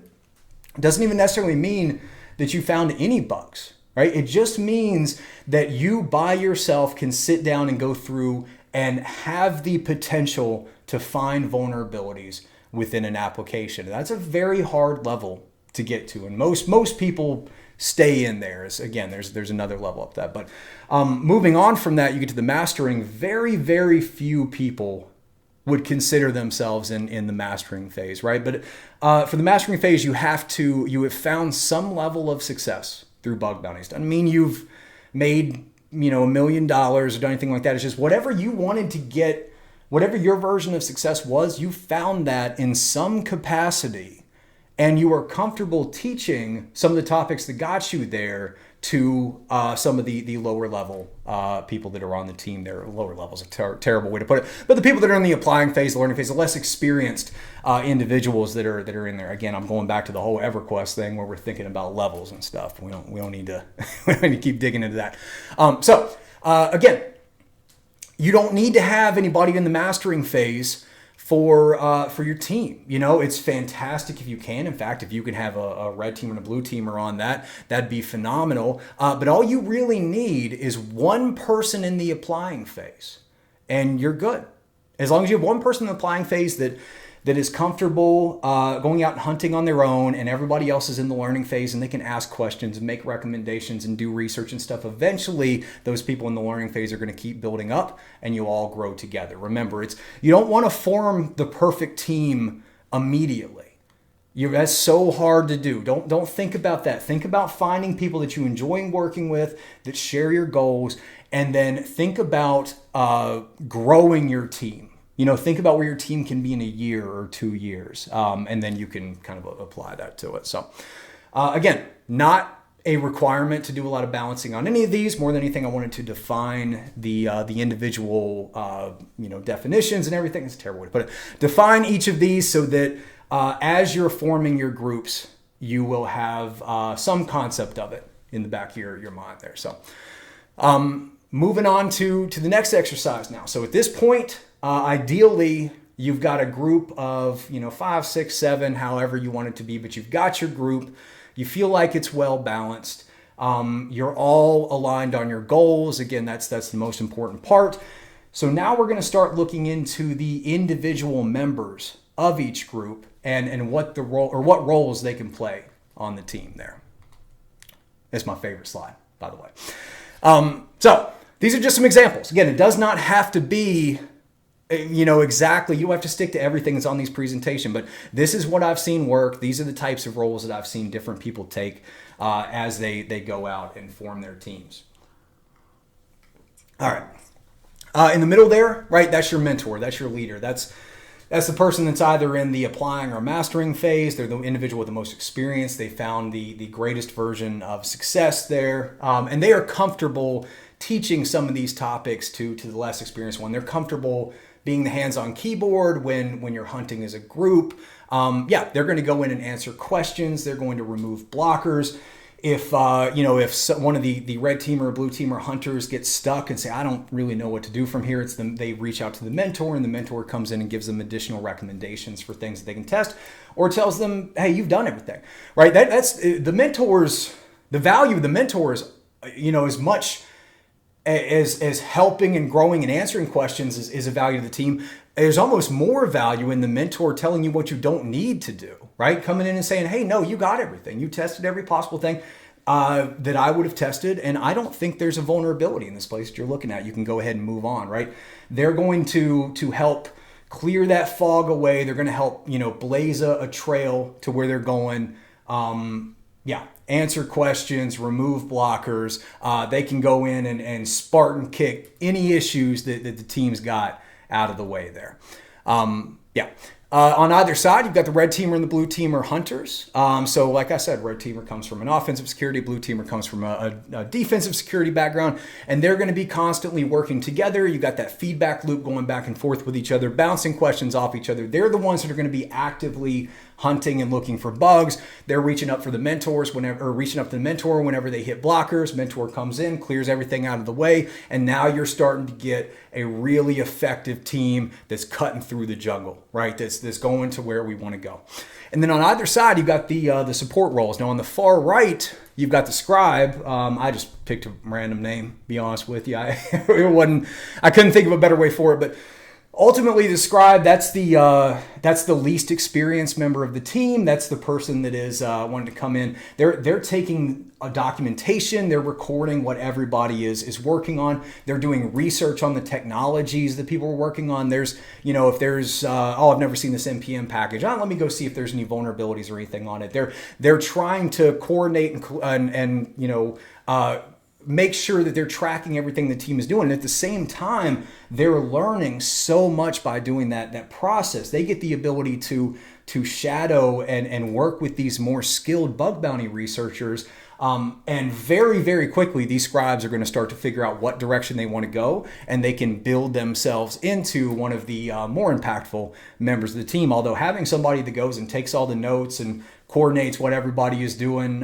necessarily mean that you found any bugs. Right? It just means that you by yourself can sit down and go through and have the potential to find vulnerabilities within an application. That's a very hard level to get to, and most people stay in there. Again, there's another level up that. But moving on from that, you get to the mastering. Very, very few people would consider themselves in the mastering phase, right? But for the mastering phase, you have found some level of success through bug bounties. Doesn't mean you've made $1 million or done anything like that. It's just whatever you wanted to get, whatever your version of success was, you found that in some capacity, and you are comfortable teaching some of the topics that got you there to some of the lower level people that are on the team there. Lower level is a terrible way to put it, but the people that are in the applying phase, the learning phase, the less experienced individuals that are in there. Again, I'm going back to the whole EverQuest thing where we're thinking about levels and stuff. We don't need to we don't need to keep digging into that. Again, you don't need to have anybody in the mastering phase for your team. It's fantastic if you can. In fact, if you can have a red team and a blue teamer on that'd be phenomenal. But all you really need is one person in the applying phase, and you're good. As long as you have one person in the applying phase that is comfortable going out and hunting on their own, and everybody else is in the learning phase and they can ask questions and make recommendations and do research and stuff. Eventually, those people in the learning phase are going to keep building up and you all grow together. Remember, you don't want to form the perfect team immediately. That's so hard to do. Don't think about that. Think about finding people that you enjoy working with, that share your goals, and then think about growing your team. Think about where your team can be in a year or 2 years, and then you can kind of apply that to it. So, again, not a requirement to do a lot of balancing on any of these. More than anything, I wanted to define the individual, definitions and everything. It's a terrible way to put it. Define each of these so that as you're forming your groups, you will have some concept of it in the back of your mind there. So, moving on to the next exercise now. So at this point, ideally, you've got a group of 5, 6, 7, however you want it to be, but you've got your group. You feel like it's well balanced. You're all aligned on your goals. Again, that's the most important part. So now we're going to start looking into the individual members of each group and what the role or what roles they can play on the team there. It's my favorite slide, by the way. So these are just some examples. Again, it does not have to be exactly, you don't have to stick to everything that's on these presentation, but this is what I've seen work. These are the types of roles that I've seen different people take as they go out and form their teams. All right. In the middle there, right, that's your mentor. That's your leader. That's That's the person that's either in the applying or mastering phase. They're the individual with the most experience. They found the greatest version of success there. And they are comfortable teaching some of these topics to the less experienced one. They're comfortable being the hands-on keyboard when you're hunting as a group. They're going to go in and answer questions. They're going to remove blockers. If one of the red team or blue team or hunters gets stuck and say, I don't really know what to do from here, they reach out to the mentor, and the mentor comes in and gives them additional recommendations for things that they can test, or tells them, hey, you've done everything, right? That's the mentors. The value of the mentors, as much as helping and growing and answering questions is a value to the team. There's almost more value in the mentor telling you what you don't need to do, right? Coming in and saying, hey, no, you got everything. You tested every possible thing that I would have tested, and I don't think there's a vulnerability in this place that you're looking at. You can go ahead and move on, right? They're going to help clear that fog away. They're going to help, blaze a trail to where they're going. Answer questions, remove blockers. They can go in and Spartan kick any issues that the team's got out of the way there. On either side, you've got the red teamer and the blue teamer hunters. So like I said, red teamer comes from an offensive security, blue teamer comes from a defensive security background, and they're going to be constantly working together. You've got that feedback loop going back and forth with each other, bouncing questions off each other. They're the ones that are going to be actively hunting and looking for bugs. They're reaching up to the mentor whenever they hit blockers. Mentor comes in, clears everything out of the way, and now you're starting to get a really effective team that's cutting through the jungle, right? That's going to where we want to go. And then on either side, you've got the support roles. Now on the far right, you've got the scribe. I just picked a random name, be honest with you. I couldn't think of a better way for it, but ultimately, the scribe, that's the least experienced member of the team. That's the person that is wanting to come in. They're taking a documentation. They're recording what everybody is working on. They're doing research on the technologies that people are working on. There's, if there's, I've never seen this NPM package. Let me go see if there's any vulnerabilities or anything on it. They're trying to coordinate and make sure that they're tracking everything the team is doing. And at the same time, they're learning so much by doing that process. They get the ability to shadow and work with these more skilled bug bounty researchers. And very, very quickly, these scribes are going to start to figure out what direction they want to go, and they can build themselves into one of the more impactful members of the team. Although having somebody that goes and takes all the notes and coordinates what everybody is doing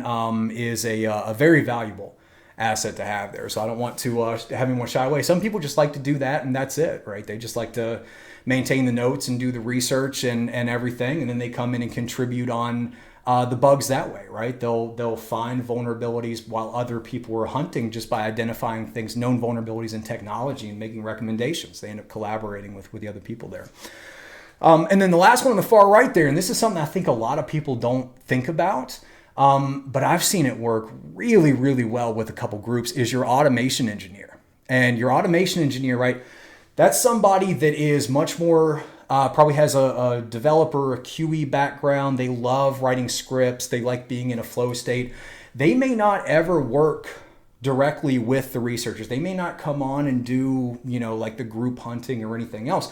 is a very valuable asset to have there. So I don't want to have anyone shy away. Some people just like to do that and that's it, right? They just like to maintain the notes and do the research and everything, and then they come in and contribute on the bugs that way, right? They'll find vulnerabilities while other people are hunting just by identifying things, known vulnerabilities in technology, and making recommendations. They end up collaborating with the other people there. And then the last one on the far right there, and this is something I think a lot of people don't think about, but I've seen it work really, really well with a couple groups, is your automation engineer. And your automation engineer, right, that's somebody that is much more, probably has a developer, a QE background. They love writing scripts. They like being in a flow state. They may not ever work directly with the researchers. They may not come on and do, like the group hunting or anything else.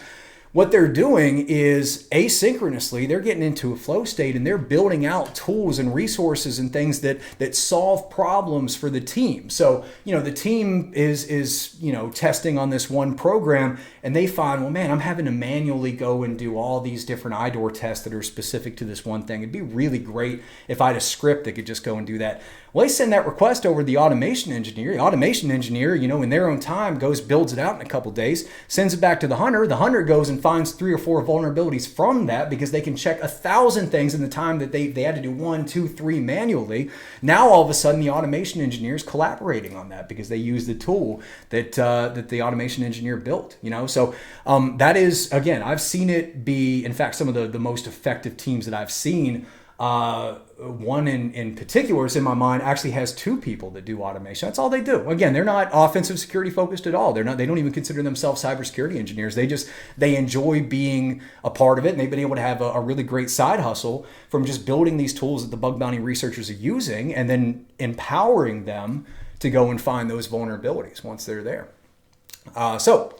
What they're doing is asynchronously, they're getting into a flow state and they're building out tools and resources and things that solve problems for the team. So, the team is testing on this one program, and they find, well, man, I'm having to manually go and do all these different IDOR tests that are specific to this one thing. It'd be really great if I had a script that could just go and do that. Well, they send that request over to the automation engineer. The automation engineer, in their own time, builds it out in a couple days, sends it back to the hunter. The hunter goes and finds 3 or 4 vulnerabilities from that, because they can check 1,000 things in the time that they had to do 1, 2, 3 manually. Now, all of a sudden, the automation engineer is collaborating on that because they use the tool that the automation engineer built. So that is, again, I've seen it be, in fact, some of the most effective teams that I've seen. One in particular is in my mind actually has 2 people that do automation. That's all they do. Again, they're not offensive security focused at all. They don't even consider themselves cybersecurity engineers. They enjoy being a part of it, and they've been able to have a really great side hustle from just building these tools that the bug bounty researchers are using, and then empowering them to go and find those vulnerabilities once they're there. So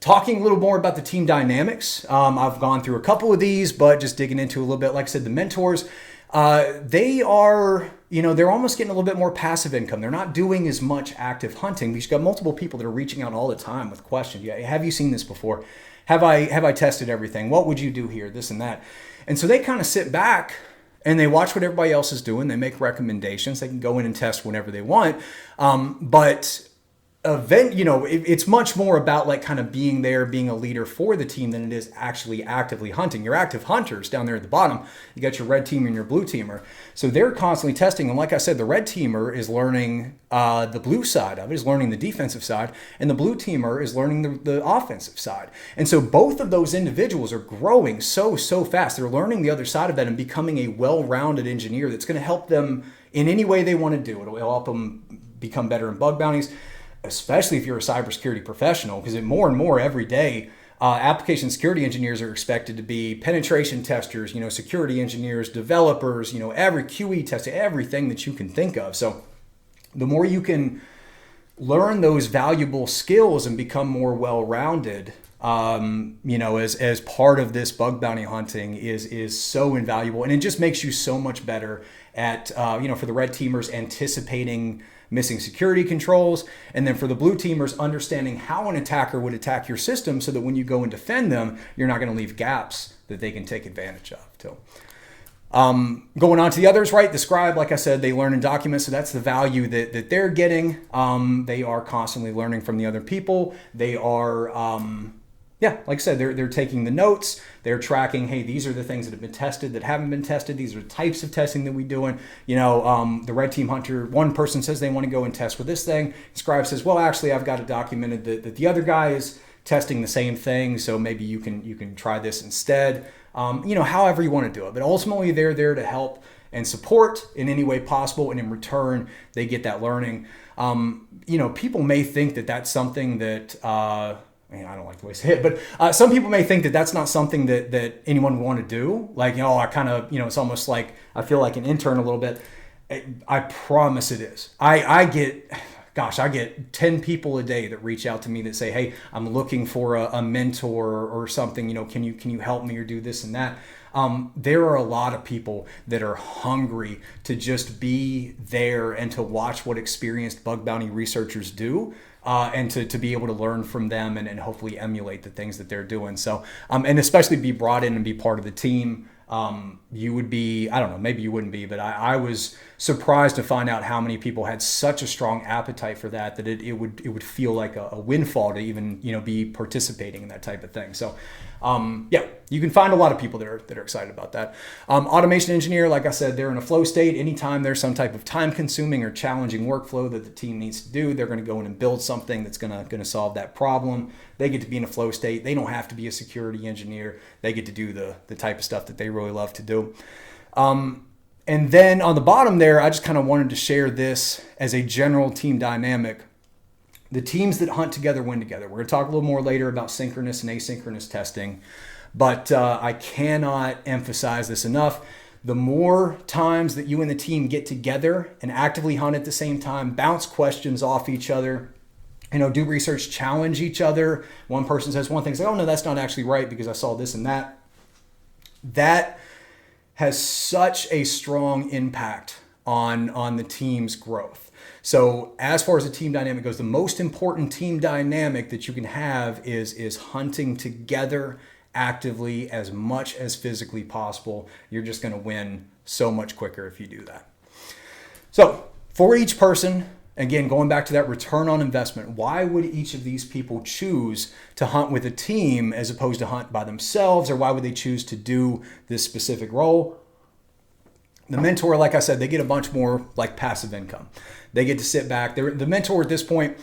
Talking a little more about the team dynamics. I've gone through a couple of these, but just digging into a little bit, like I said, the mentors, they are, they're almost getting a little bit more passive income. They're not doing as much active hunting. You've got multiple people that are reaching out all the time with questions. Yeah, have you seen this before? Have I tested everything? What would you do here? This and that. And so they kind of sit back and they watch what everybody else is doing. They make recommendations. They can go in and test whenever they want. But it's much more about like kind of being there, being a leader for the team than it is actually actively hunting. Your active hunters down there at the bottom, you got your red teamer and your blue teamer. So they're constantly testing. And like I said, the red teamer is learning the blue side of it, is learning the defensive side, and the blue teamer is learning the offensive side. And so both of those individuals are growing so fast. They're learning the other side of that and becoming a well-rounded engineer that's going to help them in any way they want to do. It'll help them become better in bug bounties, especially if you're a cybersecurity professional, because more and more every day, application security engineers are expected to be penetration testers, security engineers, developers, every QE test, everything that you can think of. So the more you can learn those valuable skills and become more well-rounded, as part of this bug bounty hunting is so invaluable. And it just makes you so much better at, for the red teamers, anticipating missing security controls, and then for the blue teamers, understanding how an attacker would attack your system so that when you go and defend them, you're not going to leave gaps that they can take advantage of too. Going on to the others, right? The scribe, like I said, they learn and document, so that's the value that they're getting. They are constantly learning from the other people. They are, like I said, they're taking the notes. They're tracking, hey, these are the things that have been tested, that haven't been tested. These are the types of testing that we're doing. The red team hunter, one person says they want to go and test with this thing. Scribe says, well, actually, I've got it documented that the other guy is testing the same thing, so maybe you can try this instead. However you want to do it. But ultimately, they're there to help and support in any way possible, and in return, they get that learning. People may think that that's something that... I don't like the way I say it, but some people may think that that's not something that anyone would want to do. Like, I kind of, it's almost like I feel like an intern a little bit. I promise it is. I get 10 people a day that reach out to me that say, hey, I'm looking for a mentor or something, can you help me or do this and that? There are a lot of people that are hungry to just be there and to watch what experienced bug bounty researchers do. And to be able to learn from them and hopefully emulate the things that they're doing. So, and especially be brought in and be part of the team. You would be, I don't know, maybe you wouldn't be, but I was surprised to find out how many people had such a strong appetite for that it would feel like a windfall to even, be participating in that type of thing. So, you can find a lot of people that are excited about that. Automation engineer, like I said, they're in a flow state. Anytime there's some type of time-consuming or challenging workflow that the team needs to do, they're going to go in and build something that's going to solve that problem. They get to be in a flow state. They don't have to be a security engineer. They get to do the type of stuff that they really love to do. And then on the bottom there, I just kind of wanted to share this as a general team dynamic. The teams that hunt together win together. We're going to talk a little more later about synchronous and asynchronous testing, but I cannot emphasize this enough. The more times that you and the team get together and actively hunt at the same time, bounce questions off each other, do research, challenge each other. One person says one thing, say, oh no, that's not actually right because I saw this and that. That has such a strong impact on the team's growth. So as far as the team dynamic goes, the most important team dynamic that you can have is hunting together actively as much as physically possible. You're just going to win so much quicker if you do that. So for each person, again, going back to that return on investment, why would each of these people choose to hunt with a team as opposed to hunt by themselves, or why would they choose to do this specific role? The mentor, like I said, they get a bunch more like passive income. They get to sit back. The mentor at this point,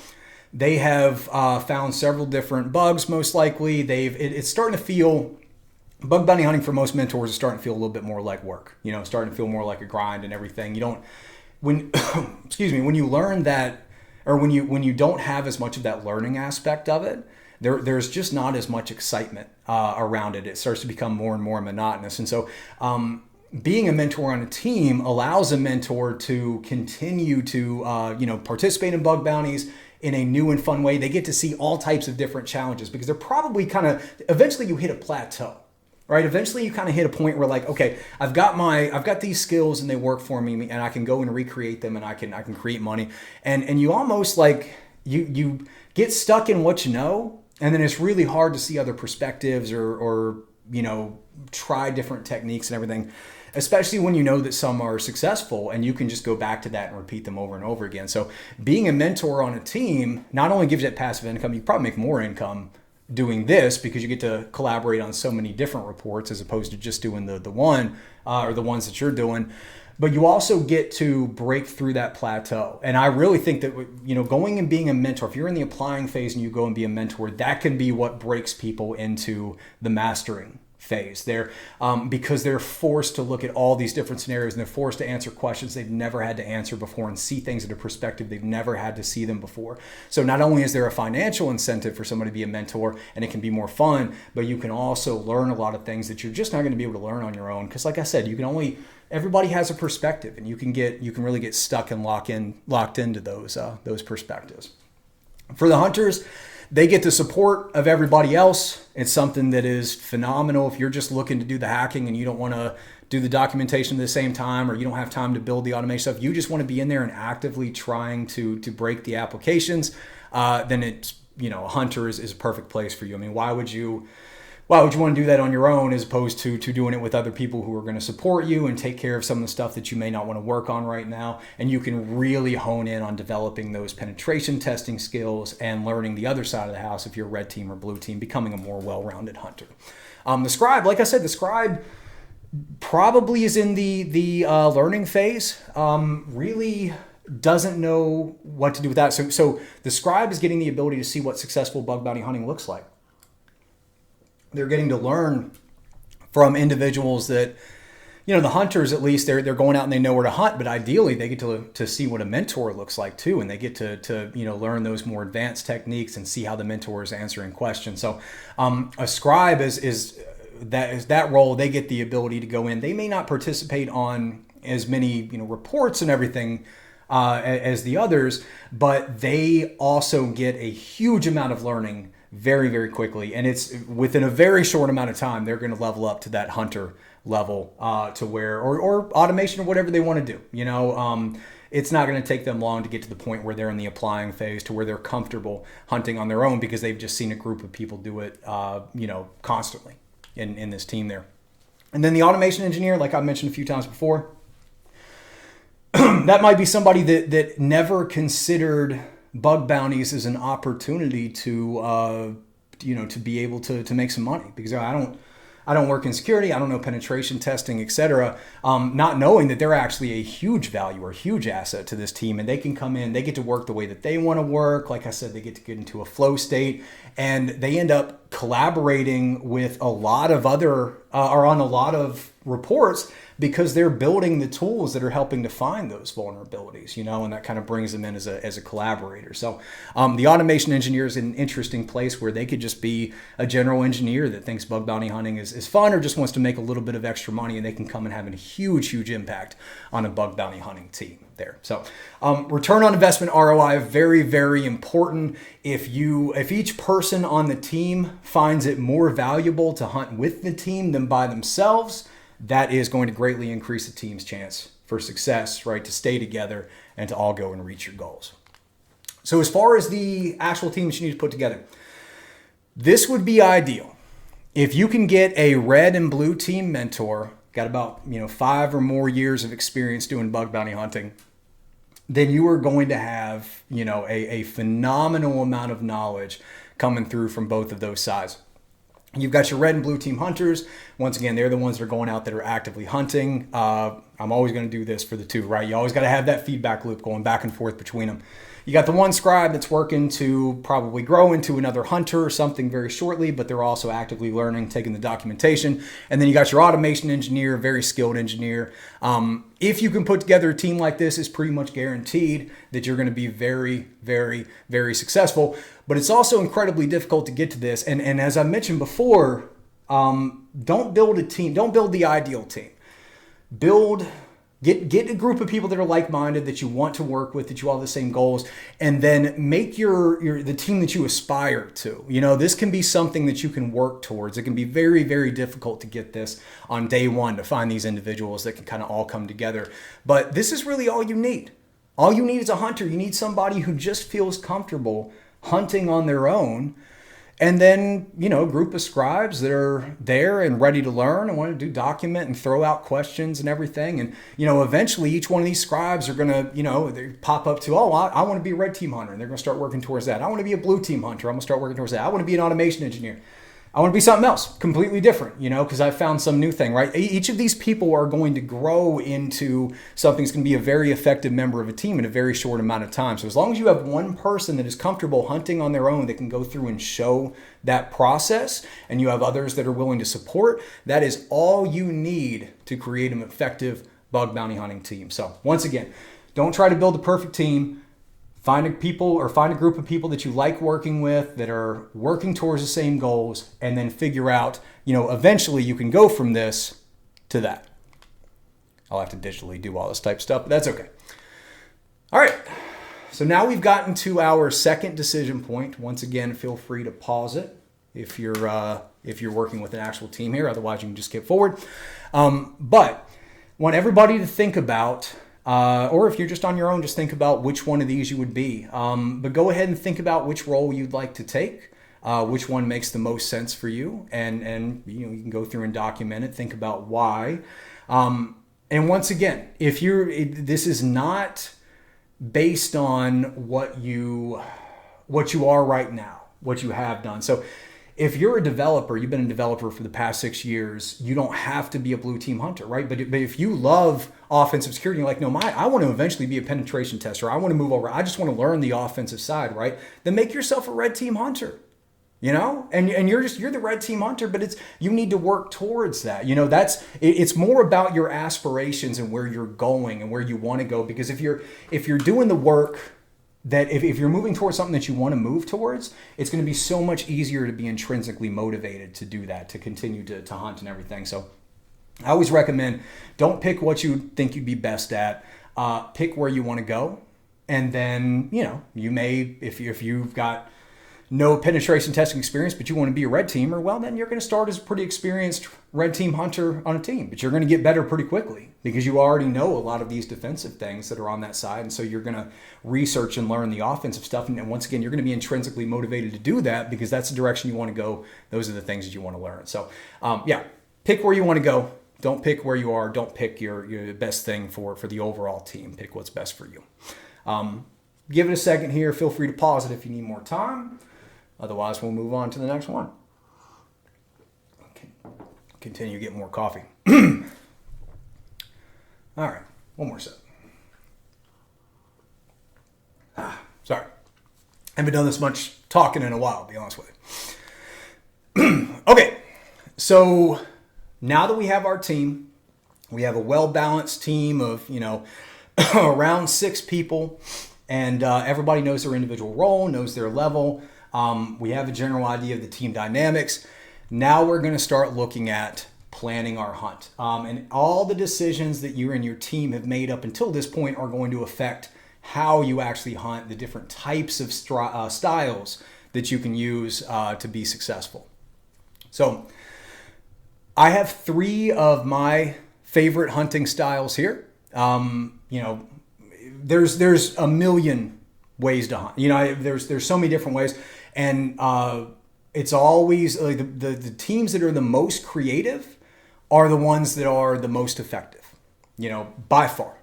they have found several different bugs, most likely. It's starting to feel, bug bounty hunting for most mentors is starting to feel a little bit more like work, starting to feel more like a grind and everything. When you learn that, or when you don't have as much of that learning aspect of it, there's just not as much excitement around it. It starts to become more and more monotonous. And so, being a mentor on a team allows a mentor to continue to, participate in bug bounties in a new and fun way. They get to see all types of different challenges because they're probably eventually you hit a plateau, right? Eventually you kind of hit a point where like, okay, I've got these skills and they work for me and I can go and recreate them and I can create money. And you almost like, you get stuck in what you know, and then it's really hard to see other perspectives or try different techniques and everything, especially when you know that some are successful and you can just go back to that and repeat them over and over again. So being a mentor on a team not only gives you that passive income, you probably make more income doing this because you get to collaborate on so many different reports as opposed to just doing the one or the ones that you're doing. But you also get to break through that plateau. And I really think that, going and being a mentor, if you're in the applying phase and you go and be a mentor, that can be what breaks people into the mastering phase. Because they're forced to look at all these different scenarios and they're forced to answer questions they've never had to answer before and see things at a perspective they've never had to see them before. So not only is there a financial incentive for somebody to be a mentor and it can be more fun, but you can also learn a lot of things that you're just not going to be able to learn on your own. Because like I said, everybody has a perspective and you can really get stuck and locked into those perspectives. For the hunters, they get the support of everybody else. It's something that is phenomenal. If you're just looking to do the hacking and you don't want to do the documentation at the same time, or you don't have time to build the automation stuff, you just want to be in there and actively trying to break the applications, then it's, a hunter is a perfect place for you. I mean, why would you want to do that on your own as opposed to doing it with other people who are going to support you and take care of some of the stuff that you may not want to work on right now? And you can really hone in on developing those penetration testing skills and learning the other side of the house if you're red team or blue team, becoming a more well-rounded hunter. The scribe, like I said, the scribe probably is in the learning phase. Really doesn't know what to do with that. So the scribe is getting the ability to see what successful bug bounty hunting looks like. They're getting to learn from individuals that, the hunters, at least they're going out and they know where to hunt, but ideally they get to see what a mentor looks like too. And they get to learn those more advanced techniques and see how the mentor is answering questions. So a scribe is that role. They get the ability to go in. They may not participate on as many, reports and everything as the others, but they also get a huge amount of learning very, very quickly. And it's within a very short amount of time, they're going to level up to that hunter level to where, or automation or whatever they want to do. It's not going to take them long to get to the point where they're in the applying phase to where they're comfortable hunting on their own because they've just seen a group of people do it, constantly in this team there. And then the automation engineer, like I mentioned a few times before, that might be somebody that never considered bug bounties as an opportunity to be able to make some money, because I don't work in security, I don't know penetration testing, etc. Not knowing that they're actually a huge value or huge asset to this team, and they can come in, they get to work the way that they want to work. Like I said, they get to get into a flow state, and they end up collaborating with a lot of other or on a lot of reports because they're building the tools that are helping to find those vulnerabilities, and that kind of brings them in as a collaborator. So the automation engineer is an interesting place where they could just be a general engineer that thinks bug bounty hunting is fun or just wants to make a little bit of extra money, and they can come and have a huge impact on a bug bounty hunting team there. So return on investment, ROI, very, very important. If each person on the team finds it more valuable to hunt with the team than by themselves, that is going to greatly increase the team's chance for success, right? To stay together and to all go and reach your goals. So as far as the actual team that you need to put together, this would be ideal. If you can get a red and blue team mentor, got about 5 or more years of experience doing bug bounty hunting, then you are going to have a phenomenal amount of knowledge coming through from both of those sides. You've got your red and blue team hunters. Once again, they're the ones that are going out that are actively hunting. I'm always going to do this for the two, right? You always got to have that feedback loop going back and forth between them. You got the one scribe that's working to probably grow into another hunter or something very shortly, but they're also actively learning, taking the documentation. And then you got your automation engineer, very skilled engineer. If you can put together a team like this, it's pretty much guaranteed that you're going to be very, very, very successful. But it's also incredibly difficult to get to this. And as I mentioned before, don't build a team. Don't build the ideal team. Build Get a group of people that are like-minded, that you want to work with, that you all have the same goals, and then make the team that you aspire to. This can be something that you can work towards. It can be very, very difficult to get this on day one, to find these individuals that can kind of all come together. But this is really all you need. All you need is a hunter. You need somebody who just feels comfortable hunting on their own. And then, a group of scribes that are there and ready to learn and want to document and throw out questions and everything. And, eventually each one of these scribes are going to, they pop up to, I want to be a red team hunter. And they're going to start working towards that. I want to be a blue team hunter. I'm going to start working towards that. I want to be an automation engineer. I want to be something else, completely different, because I found some new thing, right? Each of these people are going to grow into something that's going to be a very effective member of a team in a very short amount of time. So as long as you have one person that is comfortable hunting on their own, that can go through and show that process, and you have others that are willing to support, that is all you need to create an effective bug bounty hunting team. So once again, don't try to build a perfect team. Find a group of people that you like working with, that are working towards the same goals, and then figure out, eventually you can go from this to that. I'll have to digitally do all this type of stuff, but that's okay. All right. So now we've gotten to our second decision point. Once again, feel free to pause it if you're working with an actual team here. Otherwise, you can just skip forward. But want everybody to think about, or if you're just on your own, just think about which one of these you would be. But go ahead and think about which role you'd like to take, which one makes the most sense for you, and you can go through and document it. Think about why. And once again, this is not based on what you are right now, what you have done. So if you're a developer, you've been a developer for the past 6 years, you don't have to be a blue team hunter, right? But if you love offensive security, you're like, no, I want to eventually be a penetration tester. I want to move over. I just want to learn the offensive side, right? Then make yourself a red team hunter, and you're the red team hunter, but you need to work towards that. It's more about your aspirations and where you're going and where you want to go. Because if you're doing the work, that if you're moving towards something that you want to move towards, it's going to be so much easier to be intrinsically motivated to do that, to continue to hunt and everything. So I always recommend, don't pick what you think you'd be best at. Pick where you want to go. And then, you may, if you've got no penetration testing experience, but you want to be a red teamer, well, then you're going to start as a pretty experienced red team hunter on a team. But you're going to get better pretty quickly because you already know a lot of these defensive things that are on that side. And so you're going to research and learn the offensive stuff. And once again, you're going to be intrinsically motivated to do that because that's the direction you want to go. Those are the things that you want to learn. So, pick where you want to go. Don't pick where you are. Don't pick your best thing for the overall team. Pick what's best for you. Give it a second here. Feel free to pause it if you need more time. Otherwise, we'll move on to the next one. Okay. Continue getting more coffee. All right, one more sip. Sorry. Haven't done this much talking in a while, to be honest with you. Okay, so now that we have our team, we have a well-balanced team of, around 6 people, and everybody knows their individual role, knows their level. We have a general idea of the team dynamics. Now we're going to start looking at planning our hunt. And all the decisions that you and your team have made up until this point are going to affect how you actually hunt, the different types of styles that you can use to be successful. So I have 3 of my favorite hunting styles here. There's a million ways to hunt. There's so many different ways. And it's always like the teams that are the most creative are the ones that are the most effective, by far.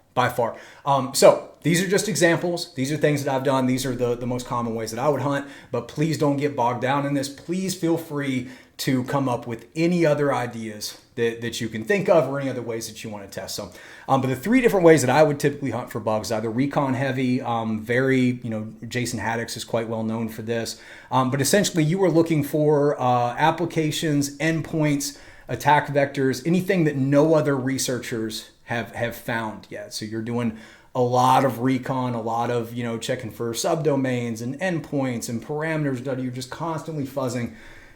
So these are just examples. These are things that I've done. These are the most common ways that I would hunt. But please don't get bogged down in this. Please feel free to come up with any other ideas that you can think of or any other ways that you want to test. So, but the 3 different ways that I would typically hunt for bugs, either recon heavy, Jason Haddox is quite well known for this. But essentially you are looking for applications, endpoints, attack vectors, anything that no other researchers have found yet. So you're doing a lot of recon, a lot of, checking for subdomains and endpoints and parameters that you're just constantly fuzzing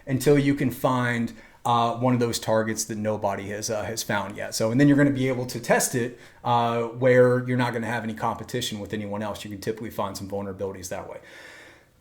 until you can find one of those targets that nobody has found yet. So, and then you're going to be able to test it where you're not going to have any competition with anyone else. You can typically find some vulnerabilities that way.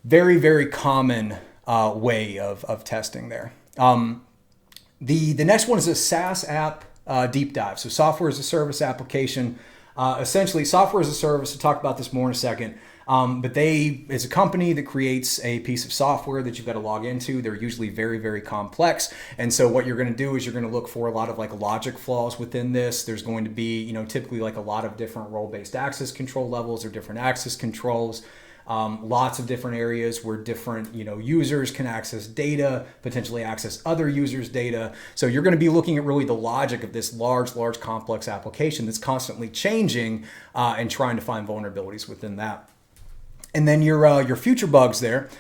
Very, very common way of testing there. The next one is a SaaS app deep dive. So software as a service application. Essentially, software as a service, we'll talk about this more in a second. But it's a company that creates a piece of software that you've got to log into. They're usually very, very complex. And so what you're going to do is you're going to look for a lot of like logic flaws within this. There's going to be, typically like a lot of different role-based access control levels or different access controls. Lots of different areas where different, users can access data, potentially access other users' data. So you're going to be looking at really the logic of this large, complex application that's constantly changing and trying to find vulnerabilities within that. And then your future bugs there,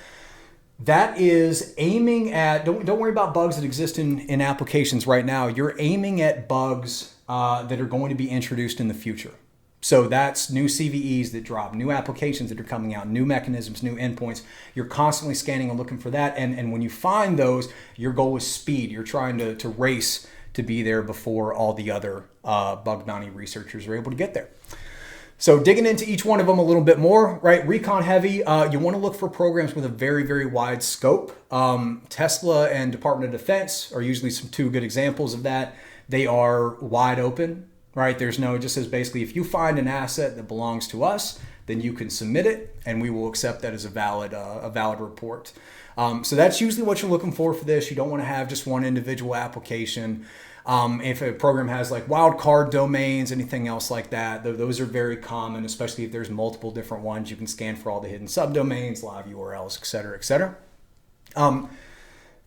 that is aiming at, don't worry about bugs that exist in applications right now. You're aiming at bugs that are going to be introduced in the future. So that's new CVEs that drop, new applications that are coming out, new mechanisms, new endpoints. You're constantly scanning and looking for that. And when you find those, your goal is speed. You're trying to race to be there before all the other bug bounty researchers are able to get there. So digging into each one of them a little bit more, right? Recon heavy, you want to look for programs with a very, very wide scope. Tesla and Department of Defense are usually some two good examples of that. They are wide open, right? It just says basically if you find an asset that belongs to us, then you can submit it and we will accept that as a valid report. So that's usually what you're looking for this. You don't want to have just one individual application. If a program has like wildcard domains, anything else like that, those are very common, especially if there's multiple different ones. You can scan for all the hidden subdomains, live URLs, et cetera, et cetera.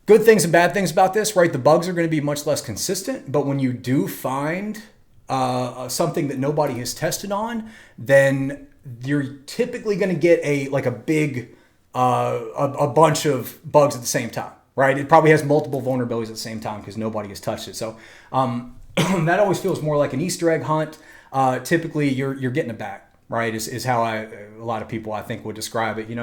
Good things and bad things about this, right? The bugs are going to be much less consistent, but when you do find something that nobody has tested on, then you're typically going to get a bunch of bugs at the same time. Right, it probably has multiple vulnerabilities at the same time because nobody has touched it. So that always feels more like an Easter egg hunt. Typically, you're getting it back. Right, is how a lot of people I think would describe it. You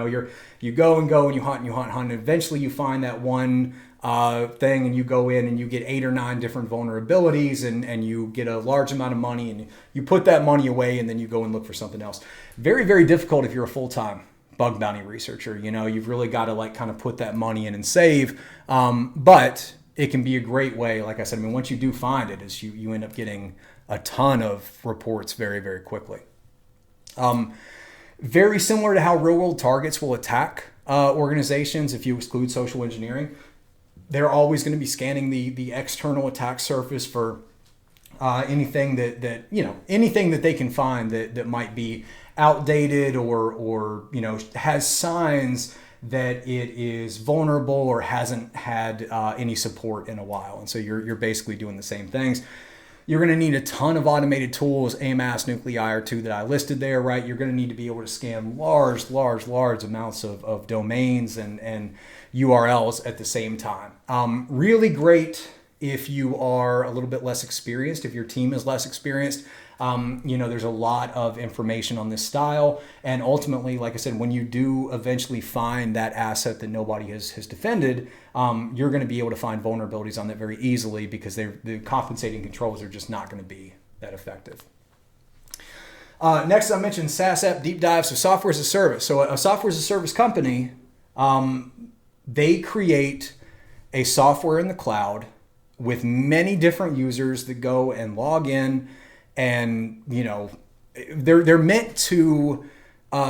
go and you hunt and eventually you find that one thing and you go in and you get 8 or 9 different vulnerabilities and you get a large amount of money and you put that money away and then you go and look for something else. Very, very difficult if you're a full-time bug bounty researcher. You've really got to kind of put that money in and save. But it can be a great way. Like I said, once you do find it, is you end up getting a ton of reports very, very quickly. Very similar to how real world targets will attack organizations. If you exclude social engineering, they're always going to be scanning the external attack surface for anything that they can find that might be outdated or has signs that it is vulnerable or hasn't had any support in a while. And so you're basically doing the same things. You're going to need a ton of automated tools, AMAS, nuclei are two that I listed there, right? You're going to need to be able to scan large amounts of domains and URLs at the same time. Really great if you are a little bit less experienced, if your team is less experienced. There's a lot of information on this style. And ultimately, like I said, when you do eventually find that asset that nobody has defended, you're going to be able to find vulnerabilities on that very easily because the compensating controls are just not going to be that effective. Next, I mentioned SaaS app deep dive, so software as a service. So a software as a service company, they create a software in the cloud with many different users that go and log in. And, they're meant to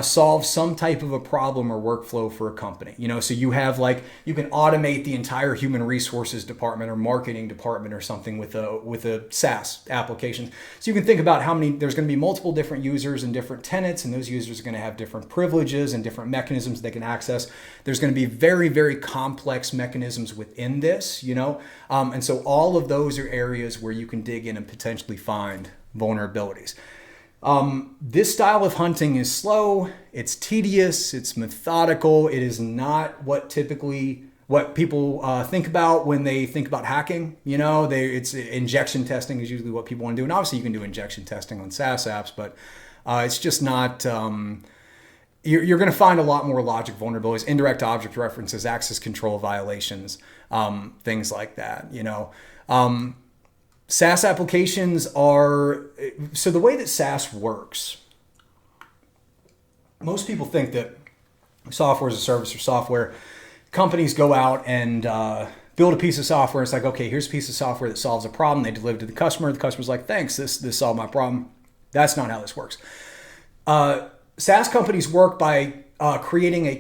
solve some type of a problem or workflow for a company. So you have you can automate the entire human resources department or marketing department or something with a SaaS application. So you can think about there's going to be multiple different users and different tenants, and those users are going to have different privileges and different mechanisms they can access. There's going to be very, very complex mechanisms within this, and so all of those are areas where you can dig in and potentially find vulnerabilities. This style of hunting is slow, it's tedious, it's methodical. It is not what people think about when they think about hacking. It's injection testing is usually what people want to do. And obviously you can do injection testing on SaaS apps, but it's just not, you're going to find a lot more logic vulnerabilities, indirect object references, access control violations, things like that. SaaS applications are, so the way that SaaS works, most people think that software as a service or software, companies go out and build a piece of software. It's like, okay, here's a piece of software that solves a problem. They deliver it to the customer. The customer's like, thanks, this solved my problem. That's not how this works. SaaS companies work by creating a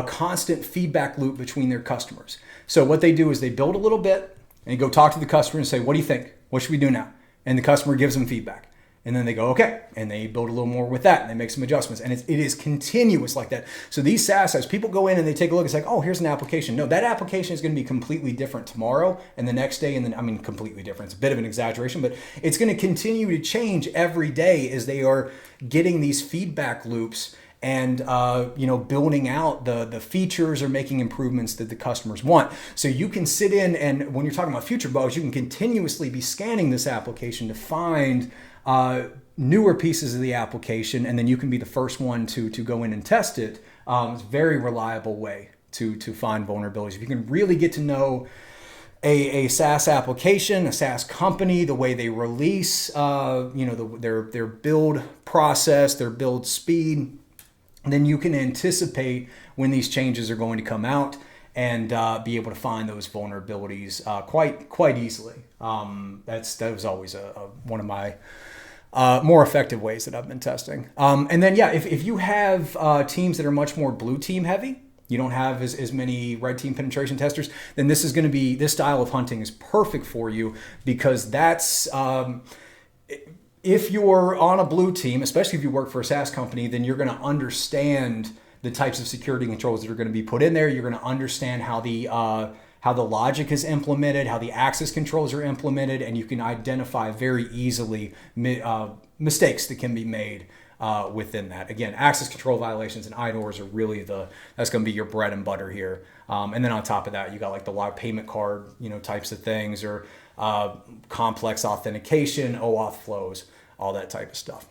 constant feedback loop between their customers. So what they do is they build a little bit and you go talk to the customer and say, what do you think? What should we do now? And the customer gives them feedback. And then they go, okay. And they build a little more with that and they make some adjustments. And it is continuous like that. So these SaaS, as people go in and they take a look, it's like, oh, here's an application. No, that application is going to be completely different tomorrow and the next day. And then, completely different. It's a bit of an exaggeration, but it's going to continue to change every day as they are getting these feedback loops and building out the features or making improvements that the customers want. So you can sit in and when you're talking about future bugs, you can continuously be scanning this application to find newer pieces of the application, and then you can be the first one to go in and test it. It's a very reliable way to find vulnerabilities. If you can really get to know a SaaS application, a SaaS company, the way they release, their build process, their build speed, then you can anticipate when these changes are going to come out and be able to find those vulnerabilities quite easily. That was always one of my more effective ways that I've been testing. And then, if you have teams that are much more blue team heavy, you don't have as many red team penetration testers, then this style of hunting is perfect for you because that's, if you're on a blue team, especially if you work for a SaaS company, then you're going to understand the types of security controls that are going to be put in there. You're going to understand how the logic is implemented, how the access controls are implemented, and you can identify very easily mistakes that can be made within that. Again, access control violations and IDORs are really that's going to be your bread and butter here. And then on top of that, you got like the live payment card, types of things, or complex authentication, OAuth flows, all that type of stuff.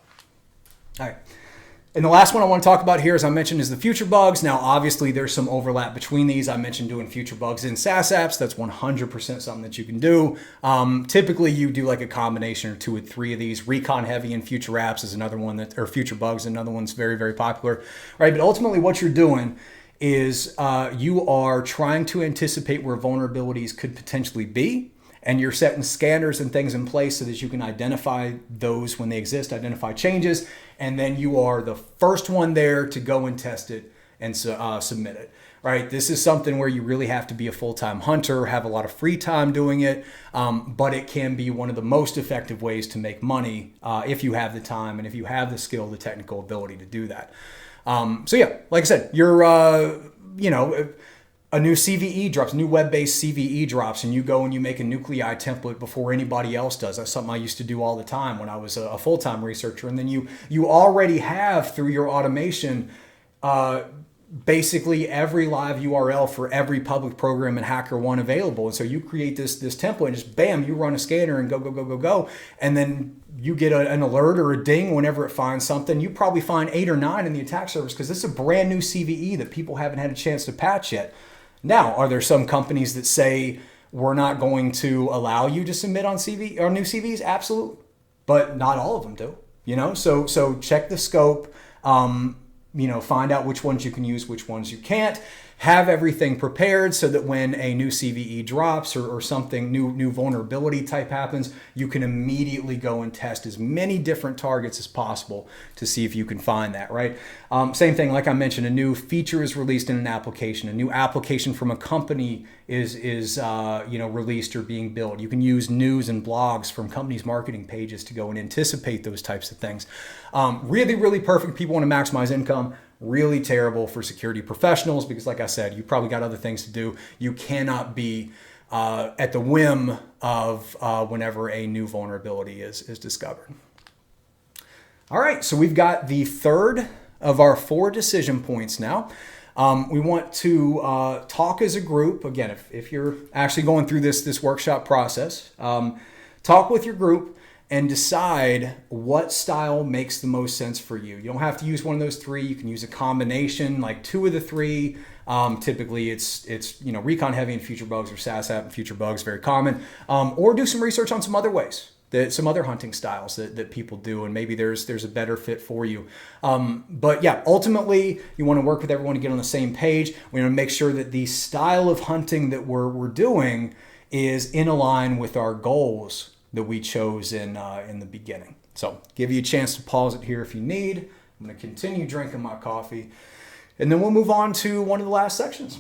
All right. And the last one I want to talk about here, as I mentioned, is the future bugs. Now, obviously, there's some overlap between these. I mentioned doing future bugs in SaaS apps. That's 100% something that you can do. Typically, you do like a combination or 2 or 3 of these. Recon heavy in future apps is another one or future bugs, another one's very, very popular. Right? But ultimately, what you're doing is you are trying to anticipate where vulnerabilities could potentially be. And you're setting scanners and things in place so that you can identify those when they exist, identify changes, and then you are the first one there to go and test it and submit it, right? This is something where you really have to be a full-time hunter, have a lot of free time doing it, but it can be one of the most effective ways to make money if you have the time and if you have the skill, the technical ability to do that. Like I said, you're, a new CVE drops, new web-based CVE drops, and you go and you make a nuclei template before anybody else does. That's something I used to do all the time when I was a full-time researcher. And then you already have, through your automation, basically every live URL for every public program in HackerOne available. And so you create this template and just bam, you run a scanner and go. And then you get an alert or a ding whenever it finds something. You probably find 8 or 9 in the attack surface because this is a brand new CVE that people haven't had a chance to patch yet. Now, are there some companies that say we're not going to allow you to submit on CV or new CVs? Absolutely. But not all of them do, So check the scope, find out which ones you can use, which ones you can't. Have everything prepared so that when a new CVE drops or something new vulnerability type happens, you can immediately go and test as many different targets as possible to see if you can find that, right? Same thing, like I mentioned, a new feature is released in an application. A new application from a company is released or being built. You can use news and blogs from companies' marketing pages to go and anticipate those types of things. Really, really perfect. People want to maximize income. Really terrible for security professionals because, like I said, you probably got other things to do. You cannot be at the whim of whenever a new vulnerability is discovered. All right, so we've got the third of our 4 decision points now. We want to talk as a group. Again, if you're actually going through this workshop process, talk with your group and decide what style makes the most sense for you. You don't have to use one of those three. You can use a combination, like two of the three. Typically it's recon heavy and future bugs, or SASAP and future bugs, very common. Or do some research on some other ways, some other hunting styles that people do, and maybe there's a better fit for you. But yeah, ultimately you want to work with everyone to get on the same page. We want to make sure that the style of hunting that we're doing is in line with our goals that we chose in the beginning. So give you a chance to pause it here if you need. I'm going to continue drinking my coffee, and then we'll move on to one of the last sections.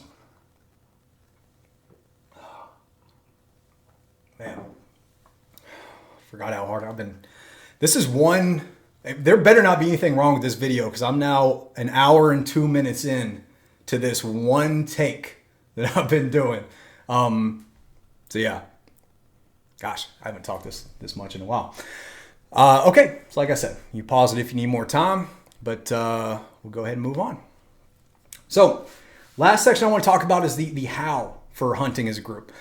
Man, forgot how hard I've been. This is one. There better not be anything wrong with this video, because I'm now an hour and 2 minutes in to this one take that I've been doing. So yeah. Gosh, I haven't talked this much in a while. Okay, so like I said, you pause it if you need more time, but we'll go ahead and move on. So, last section I want to talk about is the how for hunting as a group.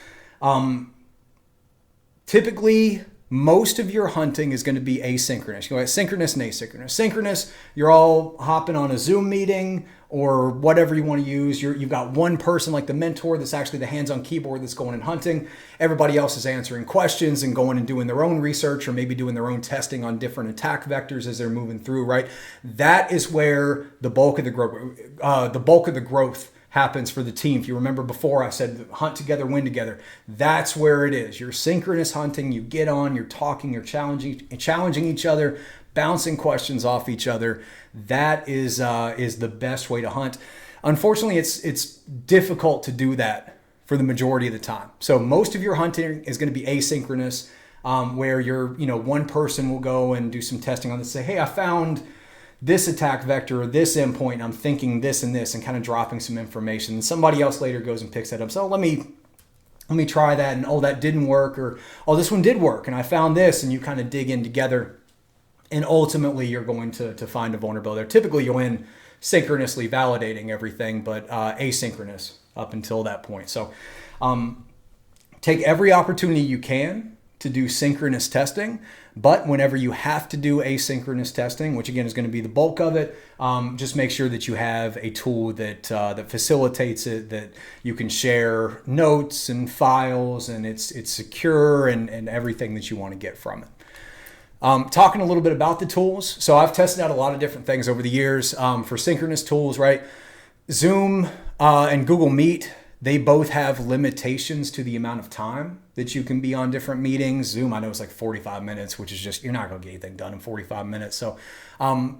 Typically, most of your hunting is going to be asynchronous. You go synchronous and asynchronous. Synchronous, you're all hopping on a Zoom meeting or whatever you want to use. You've got one person like the mentor that's actually the hands-on keyboard that's going and hunting. Everybody else is answering questions and going and doing their own research, or maybe doing their own testing on different attack vectors as they're moving through, right? That is where the bulk of the growth happens for the team. If you remember before, I said hunt together, win together. That's where it is. You're synchronous hunting. You get on, you're talking, you're challenging each other, bouncing questions off each other. That is the best way to hunt. Unfortunately, it's difficult to do that for the majority of the time. So most of your hunting is going to be asynchronous, where one person will go and do some testing on this, say, hey, I found this attack vector or this endpoint, and I'm thinking this and this, and kind of dropping some information. And somebody else later goes and picks that up. So let me try that, and oh, that didn't work, or oh, this one did work, and I found this, and you kind of dig in together, and ultimately you're going to find a vulnerability there. Typically you'll end synchronously validating everything, but asynchronous up until that point. So take every opportunity you can to do synchronous testing, but whenever you have to do asynchronous testing, which again is going to be the bulk of it, just make sure that you have a tool that facilitates it, that you can share notes and files, and it's secure, and everything that you want to get from it. Talking a little bit about the tools. So I've tested out a lot of different things over the years for synchronous tools, right? Zoom and Google Meet, they both have limitations to the amount of time that you can be on different meetings. Zoom, I know it's like 45 minutes, which is just, you're not going to get anything done in 45 minutes. So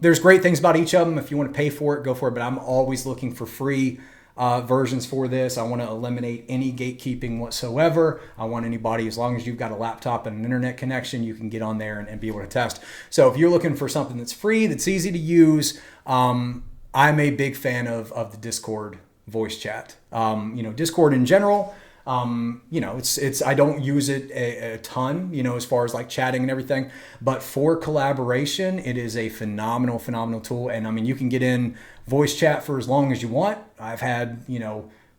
there's great things about each of them. If you want to pay for it, go for it. But I'm always looking for free versions for this. I want to eliminate any gatekeeping whatsoever. I want anybody, as long as you've got a laptop and an internet connection, you can get on there and be able to test. So if you're looking for something that's free, that's easy to use, I'm a big fan of the Discord voice chat. Discord in general, I don't use it a ton, as far as like chatting and everything, but for collaboration, it is a phenomenal tool. And you can get in voice chat for as long as you want. I've had,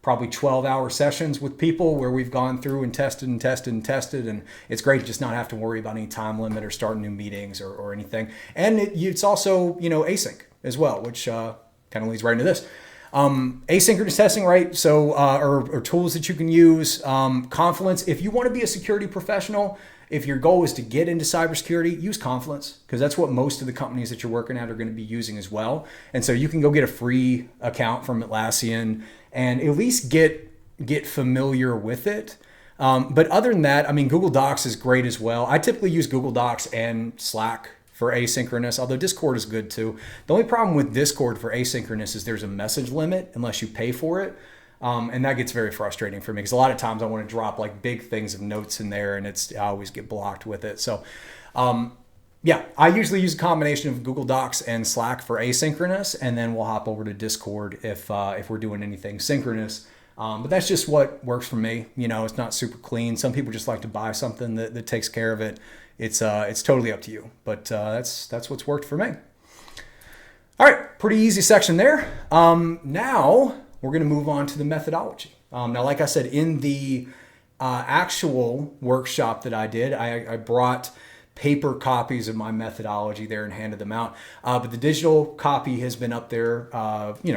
probably 12-hour sessions with people where we've gone through and tested. And it's great to just not have to worry about any time limit or starting new meetings or anything. And it's also, async as well, which kind of leads right into this. Asynchronous testing, right? So, or tools that you can use. Confluence. If you want to be a security professional, if your goal is to get into cybersecurity, use Confluence, because that's what most of the companies that you're working at are going to be using as well. And so you can go get a free account from Atlassian and at least get familiar with it. But other than that, Google Docs is great as well. I typically use Google Docs and Slack for asynchronous, although Discord is good too. The only problem with Discord for asynchronous is there's a message limit unless you pay for it. And that gets very frustrating for me, because a lot of times I want to drop like big things of notes in there, and I always get blocked with it. So I usually use a combination of Google Docs and Slack for asynchronous, and then we'll hop over to Discord if we're doing anything synchronous. But that's just what works for me. It's not super clean. Some people just like to buy something that takes care of it. It's totally up to you, but that's what's worked for me. All right, pretty easy section there. Now we're going to move on to the methodology. Now, like I said, in the actual workshop that I did, I brought paper copies of my methodology there and handed them out. But the digital copy has been up there,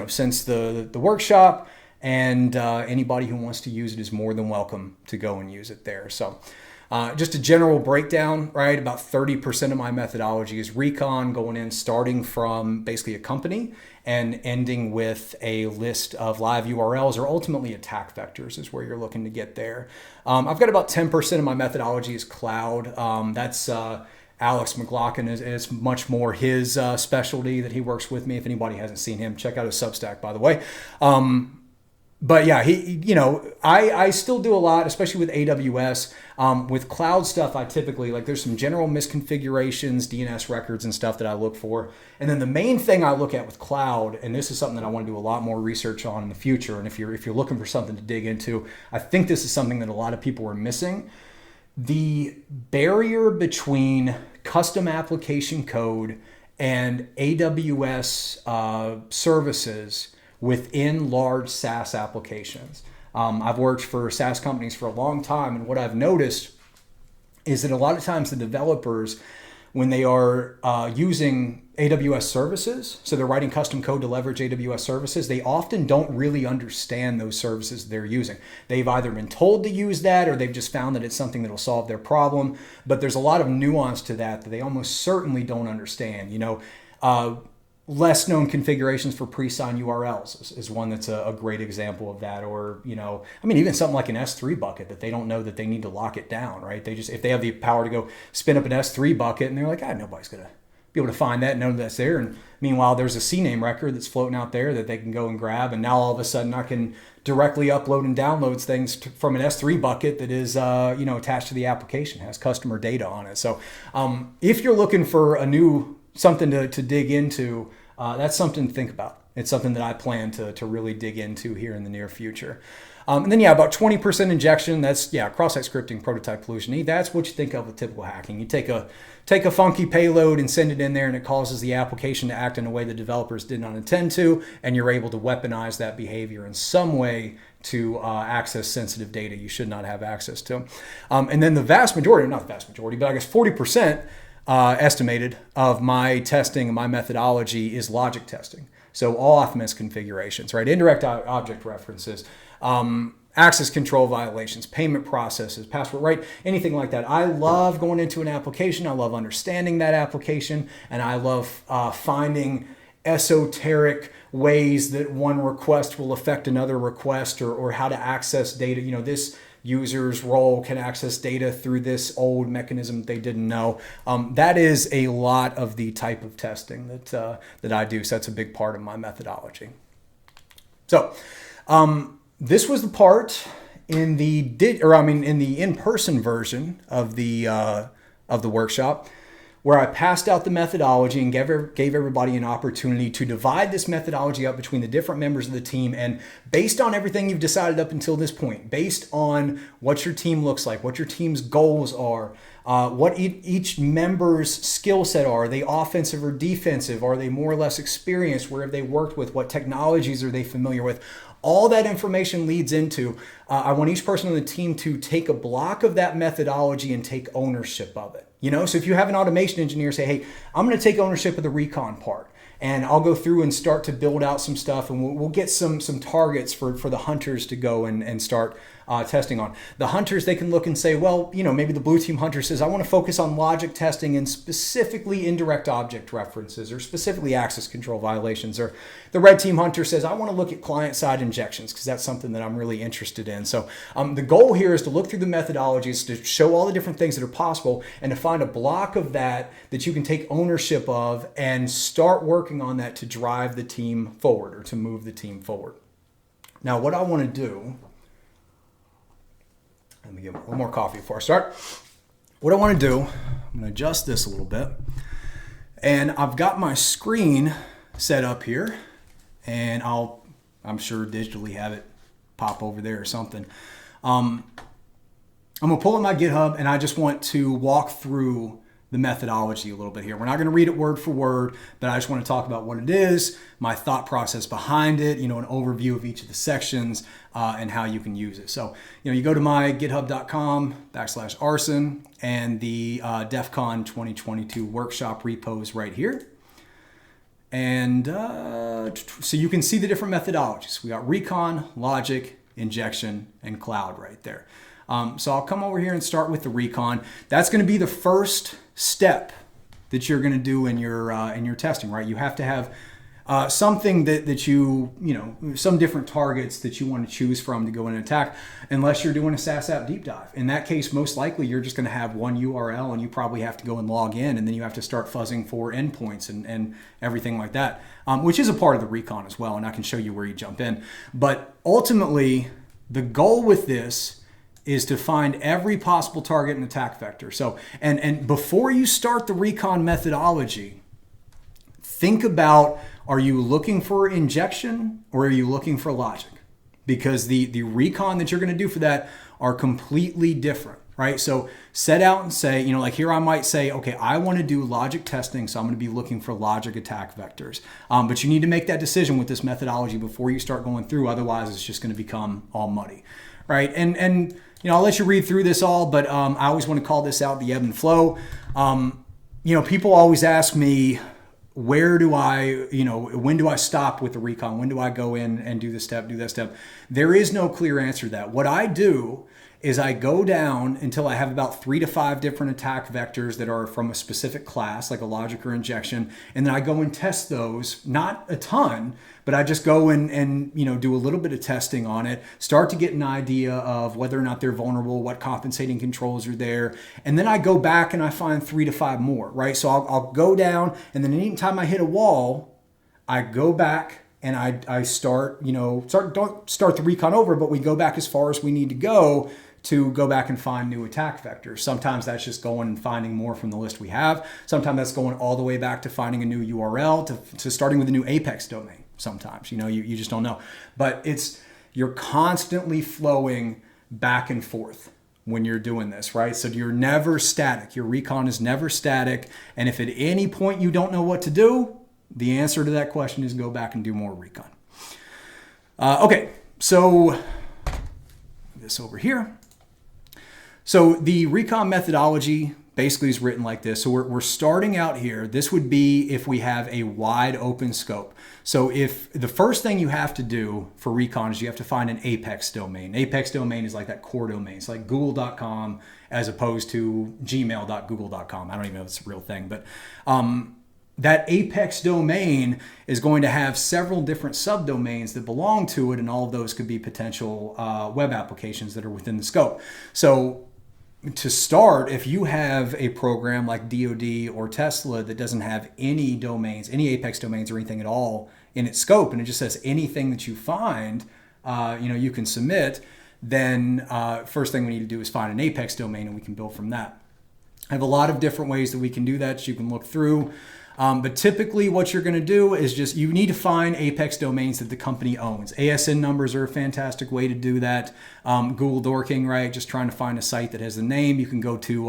since the workshop, and anybody who wants to use it is more than welcome to go and use it there. So just a general breakdown, right? About 30% of my methodology is recon, going in, starting from basically a company and ending with a list of live URLs, or ultimately attack vectors is where you're looking to get there. I've got about 10% of my methodology is cloud. That's Alex McLaughlin is much more his specialty that he works with me. If anybody hasn't seen him, check out his Substack, by the way. But yeah, I still do a lot, especially with AWS. With cloud stuff, I typically, there's some general misconfigurations, DNS records and stuff that I look for. And then the main thing I look at with cloud, and this is something that I want to do a lot more research on in the future, and if you're looking for something to dig into, I think this is something that a lot of people are missing. The barrier between custom application code and AWS services within large SaaS applications. I've worked for SaaS companies for a long time, and what I've noticed is that a lot of times the developers, when they are using AWS services, so they're writing custom code to leverage AWS services, they often don't really understand those services they're using. They've either been told to use that, or they've just found that it's something that'll solve their problem. But there's a lot of nuance to that they almost certainly don't understand. Less known configurations for pre-signed URLs is one that's a great example of that. Or, even something like an S3 bucket that they don't know that they need to lock it down, right? If they have the power to go spin up an S3 bucket and they're like, nobody's going to be able to find that and know that's there. And meanwhile, there's a CNAME record that's floating out there that they can go and grab. And now all of a sudden I can directly upload and download things from an S3 bucket that is, attached to the application, has customer data on it. So if you're looking for something to dig into, that's something to think about. It's something that I plan to really dig into here in the near future. And then, about 20% injection. That's, cross-site scripting, prototype pollution. That's what you think of with typical hacking. You take a funky payload and send it in there, and it causes the application to act in a way the developers did not intend to, and you're able to weaponize that behavior in some way to access sensitive data you should not have access to. And then the vast majority, not the vast majority, but I guess 40%, estimated of my testing and my methodology is logic testing. So all off misconfigurations, right? Indirect object references, access control violations, payment processes, password, right? Anything like that. I love going into an application. I love understanding that application, and I love finding esoteric ways that one request will affect another request, or how to access data. This user's role can access data through this old mechanism they didn't know. That is a lot of the type of testing that I do. So that's a big part of my methodology. So this was the part in the in-person version of the workshop, where I passed out the methodology and gave everybody an opportunity to divide this methodology up between the different members of the team. And based on everything you've decided up until this point, based on what your team looks like, what your team's goals are, what each member's skill set are they offensive or defensive? Are they more or less experienced? Where have they worked with? What technologies are they familiar with? All that information leads into, I want each person on the team to take a block of that methodology and take ownership of it. So if you have an automation engineer, say, hey, I'm going to take ownership of the recon part, and I'll go through and start to build out some stuff, and we'll get some targets for the hunters to go and start testing on. The hunters, they can look and say, well, maybe the blue team hunter says, I want to focus on logic testing and specifically indirect object references, or specifically access control violations. Or the red team hunter says, I want to look at client-side injections because that's something that I'm really interested in. So the goal here is to look through the methodologies, to show all the different things that are possible, and to find a block of that you can take ownership of and start working on that to drive the team forward, or to move the team forward. Now, what I want to do, let me get a little more coffee before I start. What I want to do, I'm going to adjust this a little bit. And I've got my screen set up here, and I'm sure digitally have it pop over there or something. I'm going to pull up my GitHub, and I just want to walk through the methodology a little bit here. We're not going to read it word for word, but I just want to talk about what it is, my thought process behind it, an overview of each of the sections, and how you can use it. So, you go to my github.com/arson, and the DEFCON 2022 workshop repos right here. And so you can see the different methodologies. We got recon, logic, injection, and cloud right there. So I'll come over here and start with the recon. That's going to be the first step that you're going to do in your testing, right? You have to have something that you some different targets that you want to choose from to go in and attack, unless you're doing a SaaS app deep dive. In that case, most likely you're just going to have one URL, and you probably have to go and log in, and then you have to start fuzzing for endpoints and everything like that, which is a part of the recon as well, and I can show you where you jump in. But ultimately, the goal with this is to find every possible target and attack vector. So, and before you start the recon methodology, think about, are you looking for injection or are you looking for logic? Because the recon that you're going to do for that are completely different, right? So set out and say, like here I might say, okay, I want to do logic testing, so I'm going to be looking for logic attack vectors. But you need to make that decision with this methodology before you start going through. Otherwise, it's just going to become all muddy, right? And I'll let you read through this all, but I always want to call this out the ebb and flow. People always ask me, where do I, when do I stop with the recon? When do I go in and do this step, do that step? There is no clear answer to that. What I do is I go down until I have about 3 to 5 different attack vectors that are from a specific class, like a logic or injection. And then I go and test those, not a ton, but I just go and do a little bit of testing on it, start to get an idea of whether or not they're vulnerable, what compensating controls are there. And then I go back and I find 3 to 5 more, right? So I'll go down, and then anytime I hit a wall, I go back and I start, don't start the recon over, but we go back as far as we need to go back and find new attack vectors. Sometimes that's just going and finding more from the list we have. Sometimes that's going all the way back to finding a new URL, to starting with a new Apex domain. Sometimes, you just don't know. But you're constantly flowing back and forth when you're doing this, right? So you're never static. Your recon is never static. And if at any point you don't know what to do, the answer to that question is go back and do more recon. Okay, so this over here. So the recon methodology basically is written like this. So we're starting out here. This would be if we have a wide open scope. So if the first thing you have to do for recon is you have to find an Apex domain. Apex domain is like that core domain. It's like google.com as opposed to gmail.google.com. I don't even know if it's a real thing, but that Apex domain is going to have several different subdomains that belong to it, and all of those could be potential web applications that are within the scope. So to start, if you have a program like DoD or Tesla that doesn't have any domains, any Apex domains or anything at all in its scope, and it just says anything that you find, you can submit, then first thing we need to do is find an Apex domain, and we can build from that. I have a lot of different ways that we can do that, so you can look through. But typically what you're going to do is you need to find Apex domains that the company owns. ASN numbers are a fantastic way to do that. Google dorking, right? Just trying to find a site that has the name. You can go to,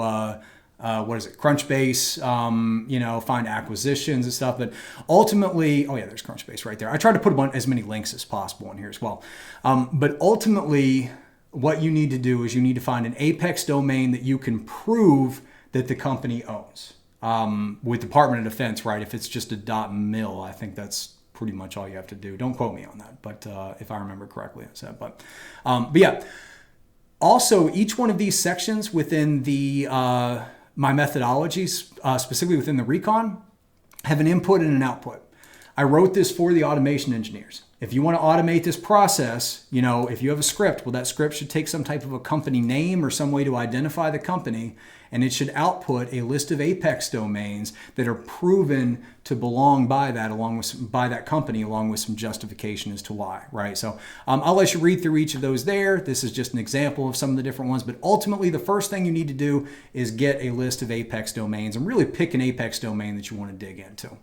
Crunchbase, find acquisitions and stuff. But ultimately, there's Crunchbase right there. I try to put as many links as possible in here as well. But ultimately, what you need to do is you need to find an Apex domain that you can prove that the company owns. With Department of Defense, right? If it's just a .mil, I think that's pretty much all you have to do. Don't quote me on that, but if I remember correctly, I said. But yeah. Also, each one of these sections within the my methodologies, specifically within the recon, have an input and an output. I wrote this for the automation engineers. If you want to automate this process, if you have a script, well, that script should take some type of a company name or some way to identify the company, and it should output a list of Apex domains that are proven to belong by that company, along with some justification as to why, right? So I'll let you read through each of those there. This is just an example of some of the different ones, but ultimately the first thing you need to do is get a list of Apex domains and really pick an Apex domain that you want to dig into.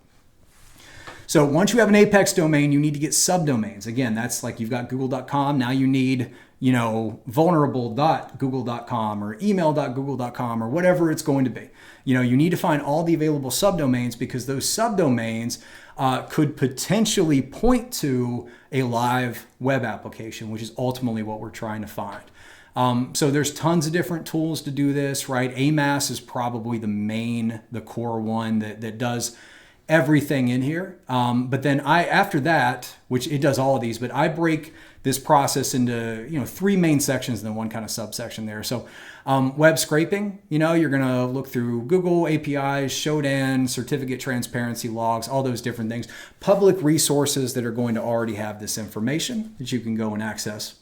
So once you have an Apex domain, you need to get subdomains. Again, that's like you've got google.com. Now you need vulnerable.google.com or email.google.com or whatever it's going to be. You need to find all the available subdomains, because those subdomains could potentially point to a live web application, which is ultimately what we're trying to find. So there's tons of different tools to do this, right? AMAS is probably the core one that does everything in here. But then after that, which it does all of these, but I break this process into, 3 main sections and then one kind of subsection there. So web scraping, you're going to look through Google APIs, Shodan, certificate transparency logs, all those different things, public resources that are going to already have this information that you can go and access.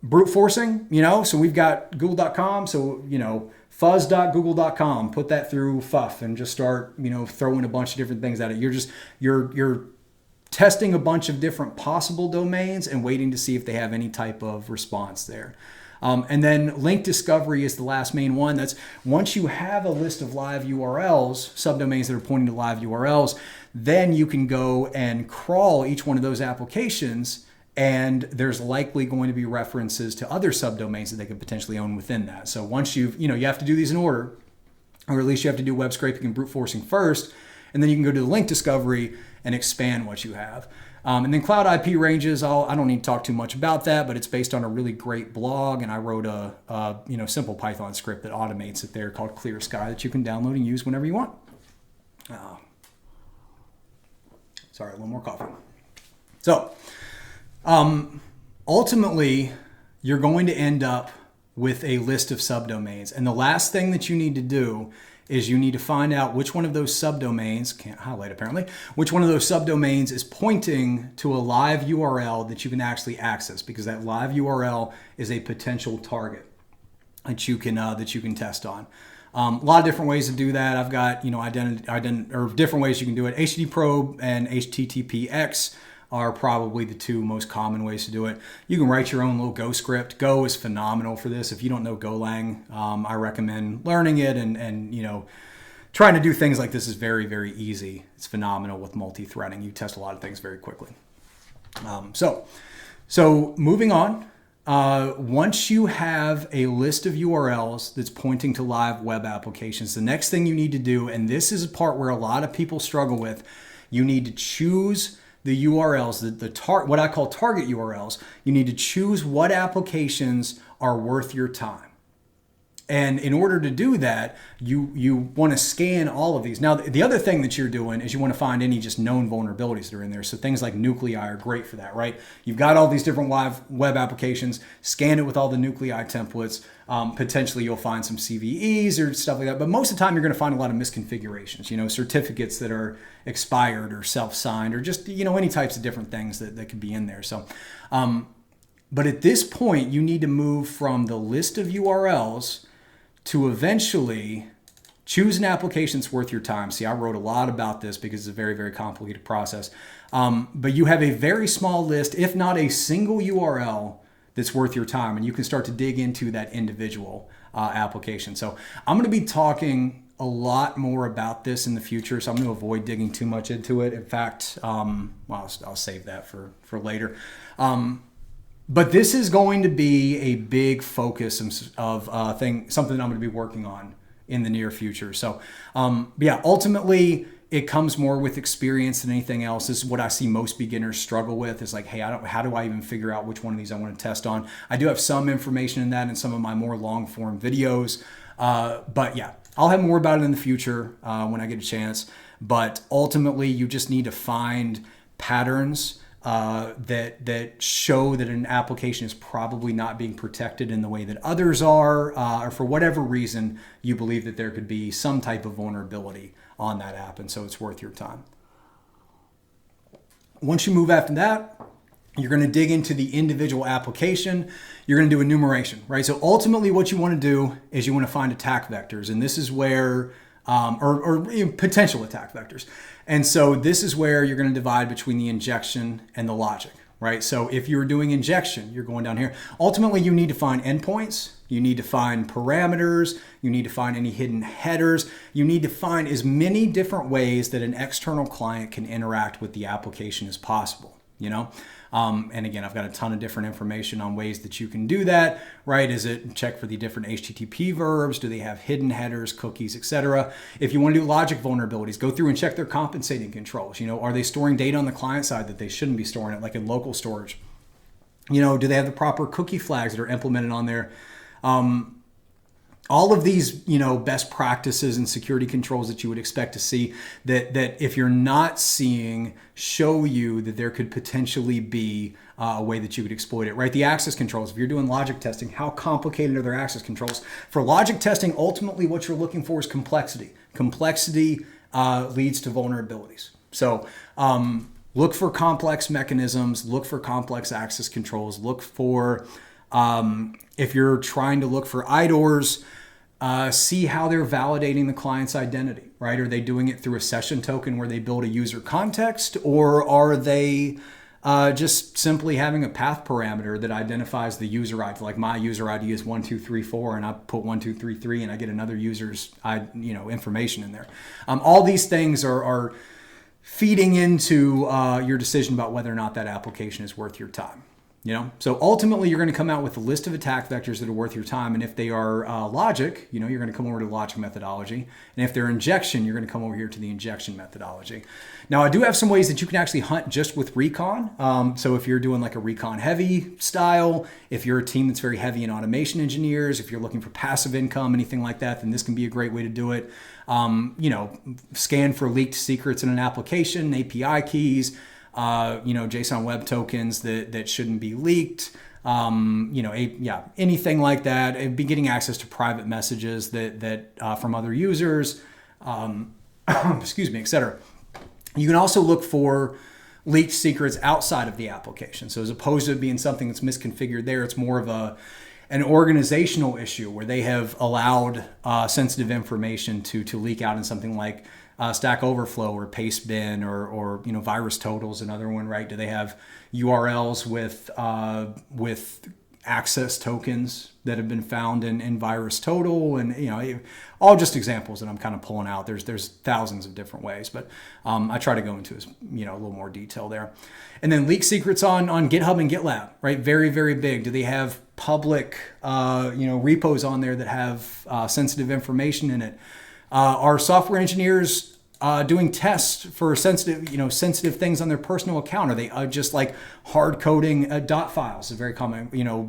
Brute forcing, so we've got google.com. So, fuzz.google.com, put that through FUF and just start, throwing a bunch of different things at it. You're testing a bunch of different possible domains and waiting to see if they have any type of response there. And then link discovery is the last main one. That's once you have a list of live URLs, subdomains that are pointing to live URLs, then you can go and crawl each one of those applications, and there's likely going to be references to other subdomains that they could potentially own within that. So once you have to do these in order, or at least you have to do web scraping and brute forcing first, and then you can go to the link discovery and expand what you have. And then cloud IP ranges, I don't need to talk too much about that, but it's based on a really great blog, and I wrote a simple Python script that automates it there called Clear Sky that you can download and use whenever you want. Sorry, a little more coffee. So ultimately, you're going to end up with a list of subdomains, and the last thing that you need to do is you need to find out which one of those subdomains, can't highlight apparently, which one of those subdomains is pointing to a live URL that you can actually access, because that live URL is a potential target that you can test on. A lot of different ways to do that. I've got different ways you can do it. HTTP probe and HTTPX are probably the 2 most common ways to do it. You can write your own little Go script. Go is phenomenal for this. If you don't know Golang, I recommend learning it, and trying to do things like this is very, very easy. It's phenomenal with multi-threading. You test a lot of things very quickly. So moving on, once you have a list of URLs that's pointing to live web applications, the next thing you need to do, and this is a part where a lot of people struggle with, you need to choose the URLs, what I call target URLs. You need to choose what applications are worth your time. And in order to do that, you want to scan all of these. Now, the other thing that you're doing is you want to find any just known vulnerabilities that are in there. So things like nuclei are great for that, right? You've got all these different live web applications, scan it with all the nuclei templates. Potentially you'll find some CVEs or stuff like that. But most of the time you're going to find a lot of misconfigurations, certificates that are expired or self-signed, or just, any types of different things that could be in there. So, but at this point, you need to move from the list of URLs to eventually choose an application that's worth your time. See, I wrote a lot about this because it's a very, very complicated process. But you have a very small list, if not a single URL that's worth your time, and you can start to dig into that individual application. So I'm going to be talking a lot more about this in the future, so I'm going to avoid digging too much into it. In fact, I'll save that for later. But this is going to be a big focus of something that I'm going to be working on in the near future. So, ultimately, it comes more with experience than anything else. This is what I see most beginners struggle with. Is like, hey, how do I even figure out which one of these I want to test on? I do have some information in that in some of my more long form videos. But yeah, I'll have more about it in the future when I get a chance. But ultimately, you just need to find patterns that show that an application is probably not being protected in the way that others are, or for whatever reason you believe that there could be some type of vulnerability on that app, and so it's worth your time. Once you move after that, you're going to dig into the individual application. You're going to do enumeration, right? So ultimately what you want to do is you want to find attack vectors, and this is where or potential attack vectors. And so this is where you're going to divide between the injection and the logic, right? So if you're doing injection, you're going down here. Ultimately, you need to find endpoints. You need to find parameters. You need to find any hidden headers. You need to find as many different ways that an external client can interact with the application as possible. And again, I've got a ton of different information on ways that you can do that, right? Is it check for the different HTTP verbs? Do they have hidden headers, cookies, etc.? If you want to do logic vulnerabilities, go through and check their compensating controls. Are they storing data on the client side that they shouldn't be storing it, like in local storage? Do they have the proper cookie flags that are implemented on there? All of these, best practices and security controls that you would expect to see that if you're not seeing, show you that there could potentially be a way that you could exploit it, right? The access controls, if you're doing logic testing, how complicated are their access controls? For logic testing, ultimately what you're looking for is complexity. Complexity leads to vulnerabilities. So look for complex mechanisms, look for complex access controls, look for, if you're trying to look for IDORs, see how they're validating the client's identity, right? Are they doing it through a session token where they build a user context, or are they just simply having a path parameter that identifies the user ID? Like my user ID is 1234, and I put 1233, and I get another user's information in there. All these things are feeding into your decision about whether or not that application is worth your time. So ultimately you're going to come out with a list of attack vectors that are worth your time. And if they are logic, you're going to come over to logic methodology. And if they're injection, you're going to come over here to the injection methodology. Now I do have some ways that you can actually hunt just with recon. So if you're doing like a recon heavy style, if you're a team that's very heavy in automation engineers, if you're looking for passive income, anything like that, then this can be a great way to do it. Scan for leaked secrets in an application, API keys, JSON web tokens that shouldn't be leaked, anything like that. And be getting access to private messages that from other users, etc. You can also look for leaked secrets outside of the application. So as opposed to it being something that's misconfigured there, it's more of an organizational issue where they have allowed sensitive information to leak out in something like Stack Overflow or Pastebin or Virus Total's another one, right? Do they have URLs with access tokens that have been found in Virus Total? And all just examples that I'm kind of pulling out. There's thousands of different ways, but I try to go into a little more detail there. And then leak secrets on GitHub and GitLab, right? Very, very big. Do they have public repos on there that have sensitive information in it? Are software engineers doing tests for sensitive things on their personal account? Are they just like hard coding dot files? Is very common.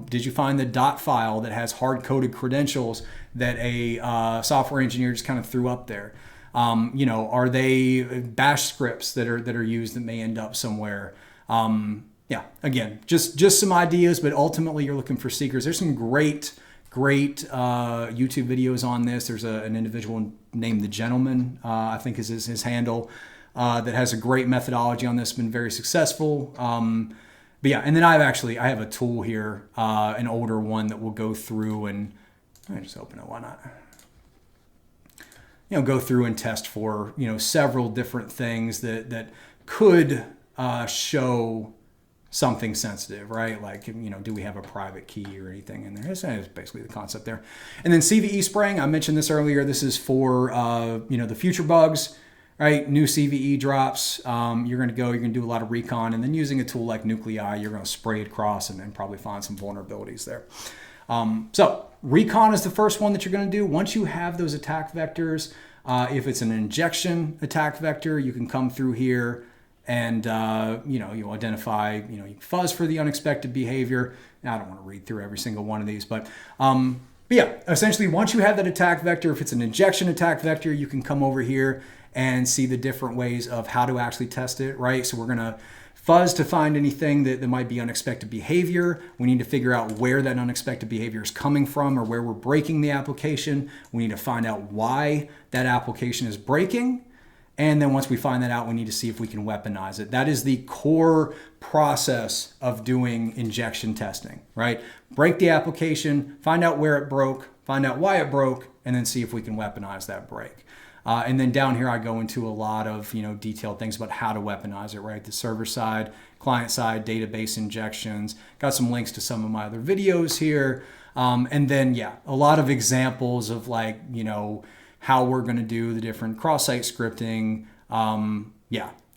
Did you find the dot file that has hard coded credentials that a software engineer just kind of threw up there? Are they bash scripts that are used that may end up somewhere? Again, just some ideas, but ultimately you're looking for secrets. There's some great YouTube videos on this. There's an individual named The Gentleman, I think is his handle, that has a great methodology on this, been very successful. And then I have a tool here, an older one that will go through and, let me just open it, why not? Go through and test for, several different things that could show something sensitive, right? Like, do we have a private key or anything in there? That's basically the concept there. And then CVE spraying, I mentioned this earlier. This is for, the future bugs, right? New CVE drops. You're going to do a lot of recon, and then using a tool like Nuclei, you're going to spray it across and probably find some vulnerabilities there. So recon is the first one that you're going to do. Once you have those attack vectors, if it's an injection attack vector, you can come through here and you identify, you fuzz for the unexpected behavior. Now, I don't want to read through every single one of these, but essentially once you have that attack vector, if it's an injection attack vector, you can come over here and see the different ways of how to actually test it, right? So we're going to fuzz to find anything that might be unexpected behavior. We need to figure out where that unexpected behavior is coming from or where we're breaking the application. We need to find out why that application is breaking. And then once we find that out, we need to see if we can weaponize it. That is the core process of doing injection testing, right? Break the application, find out where it broke, find out why it broke, and then see if we can weaponize that break. And then down here, I go into a lot of detailed things about how to weaponize it, right? The server side, client side, database injections. Got some links to some of my other videos here. And then, a lot of examples of how we're going to do the different cross-site scripting.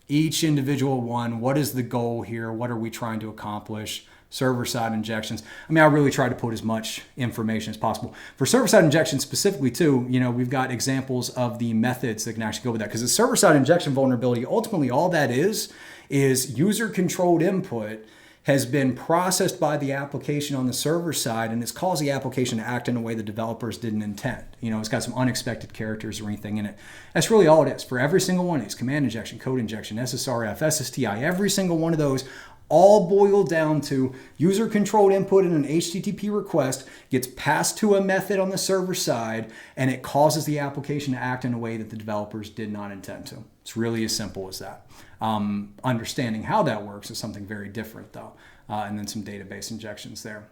Each individual one, what is the goal here? What are we trying to accomplish? Server-side injections. I mean, I really try to put as much information as possible. For server-side injections specifically too, we've got examples of the methods that can actually go with that. Because the server-side injection vulnerability, ultimately all that is user-controlled input has been processed by the application on the server side, and it's caused the application to act in a way the developers didn't intend. It's got some unexpected characters or anything in it. That's really all it is. For every single one of these, command injection, code injection, SSRF, SSTI, every single one of those all boil down to user-controlled input in an HTTP request gets passed to a method on the server side, and it causes the application to act in a way that the developers did not intend to. It's really as simple as that. Understanding how that works is something very different, though, and then some database injections there.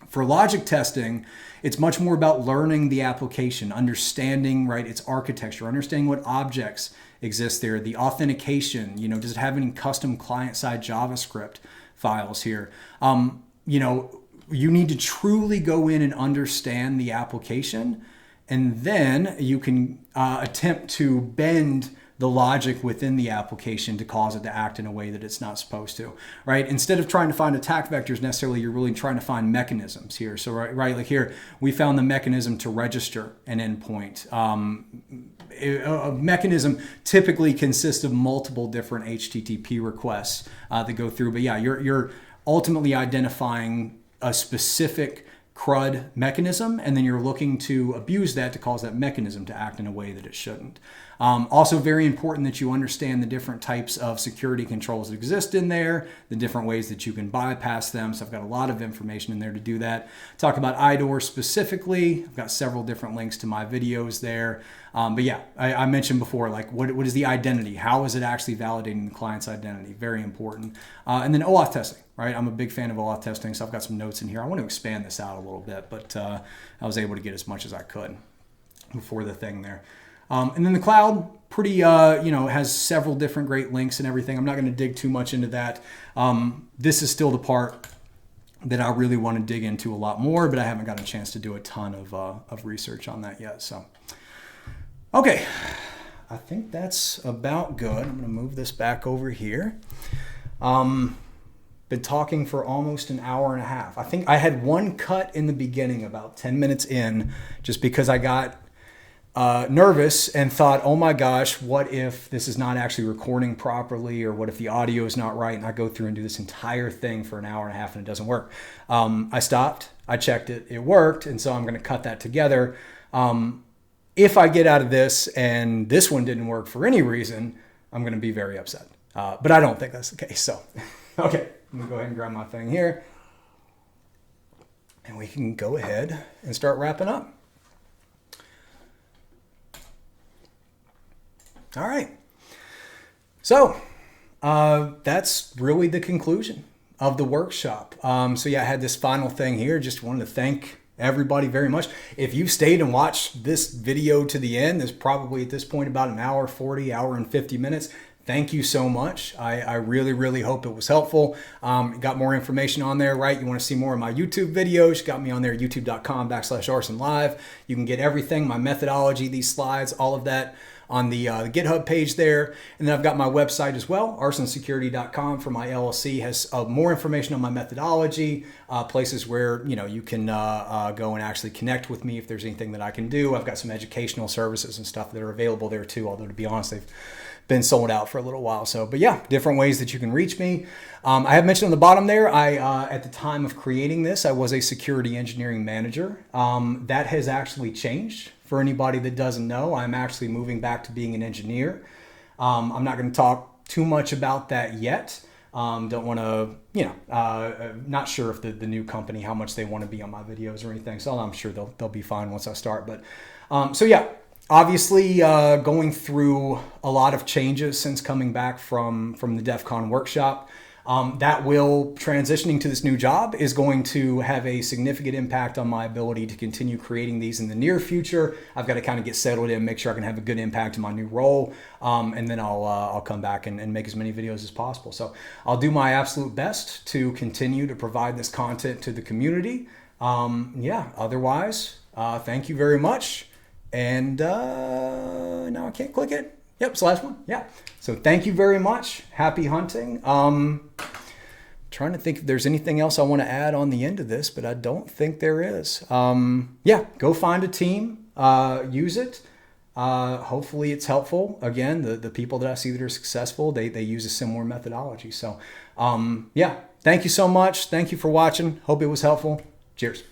For logic testing, it's much more about learning the application, understanding its architecture, understanding what objects exist there, the authentication, does it have any custom client-side JavaScript files here? You need to truly go in and understand the application, and then you can attempt to bend the logic within the application to cause it to act in a way that it's not supposed to, right? Instead of trying to find attack vectors necessarily, you're really trying to find mechanisms here. So like here, we found the mechanism to register an endpoint. A mechanism typically consists of multiple different HTTP requests that go through. But yeah, you're ultimately identifying a specific CRUD mechanism, and then you're looking to abuse that to cause that mechanism to act in a way that it shouldn't. Also very important that you understand the different types of security controls that exist in there, the different ways that you can bypass them. So I've got a lot of information in there to do that. Talk about IDOR specifically. I've got several different links to my videos there. But yeah, I mentioned before, what is the identity? How is it actually validating the client's identity? Very important. And then OAuth testing, right? I'm a big fan of OAuth testing, so I've got some notes in here. I want to expand this out a little bit, but I was able to get as much as I could before the thing there. And then the cloud, pretty, has several different great links and everything. I'm not going to dig too much into that. This is still the part that I really want to dig into a lot more, but I haven't gotten a chance to do a ton of research on that yet. So, okay, I think that's about good. I'm going to move this back over here. Been talking for almost an hour and a half. I think I had one cut in the beginning, about 10 minutes in, just because I got nervous and thought, oh my gosh, what if this is not actually recording properly, or what if the audio is not right, and I go through and do this entire thing for an hour and a half and it doesn't work. I stopped, I checked it, it worked, and so I'm going to cut that together. If I get out of this and this one didn't work for any reason, I'm going to be very upset. But I don't think that's the case. So, okay, I'm going to go ahead and grab my thing here, and we can go ahead and start wrapping up. All right. So that's really the conclusion of the workshop. So yeah, I had this final thing here. Just wanted to thank everybody very much. If you stayed and watched this video to the end, there's probably at this point about an hour 40, hour and 50 minutes. Thank you so much. I really, really hope it was helpful. Got more information on there, right? You want to see more of my YouTube videos? You got me on there, youtube.com/arsonlive. You can get everything, my methodology, these slides, all of that on the GitHub page there. And then I've got my website as well, arsonsecurity.com, for my LLC. Has more information on my methodology, places where you can go and actually connect with me if there's anything that I can do. I've got some educational services and stuff that are available there too, although to be honest, they've been sold out for a little while. So, but yeah, different ways that you can reach me. I have mentioned on the bottom there, at the time of creating this, I was a security engineering manager. That has actually changed. For anybody that doesn't know, I'm actually moving back to being an engineer. I'm not going to talk too much about that yet. Don't want to, not sure if the new company, how much they want to be on my videos or anything. So I'm sure they'll be fine once I start. But so yeah, obviously going through a lot of changes since coming back from the DEFCON workshop. That will, transitioning to this new job, is going to have a significant impact on my ability to continue creating these in the near future. I've got to kind of get settled in, make sure I can have a good impact in my new role, and then I'll come back and make as many videos as possible. So I'll do my absolute best to continue to provide this content to the community. Yeah, otherwise, thank you very much. And now I can't click it. Yep, it's the last one. Yeah. So thank you very much. Happy hunting. Trying to think if there's anything else I want to add on the end of this, but I don't think there is. Yeah, go find a team, use it. Hopefully it's helpful. Again, the people that I see that are successful, they use a similar methodology. So yeah, thank you so much. Thank you for watching. Hope it was helpful. Cheers.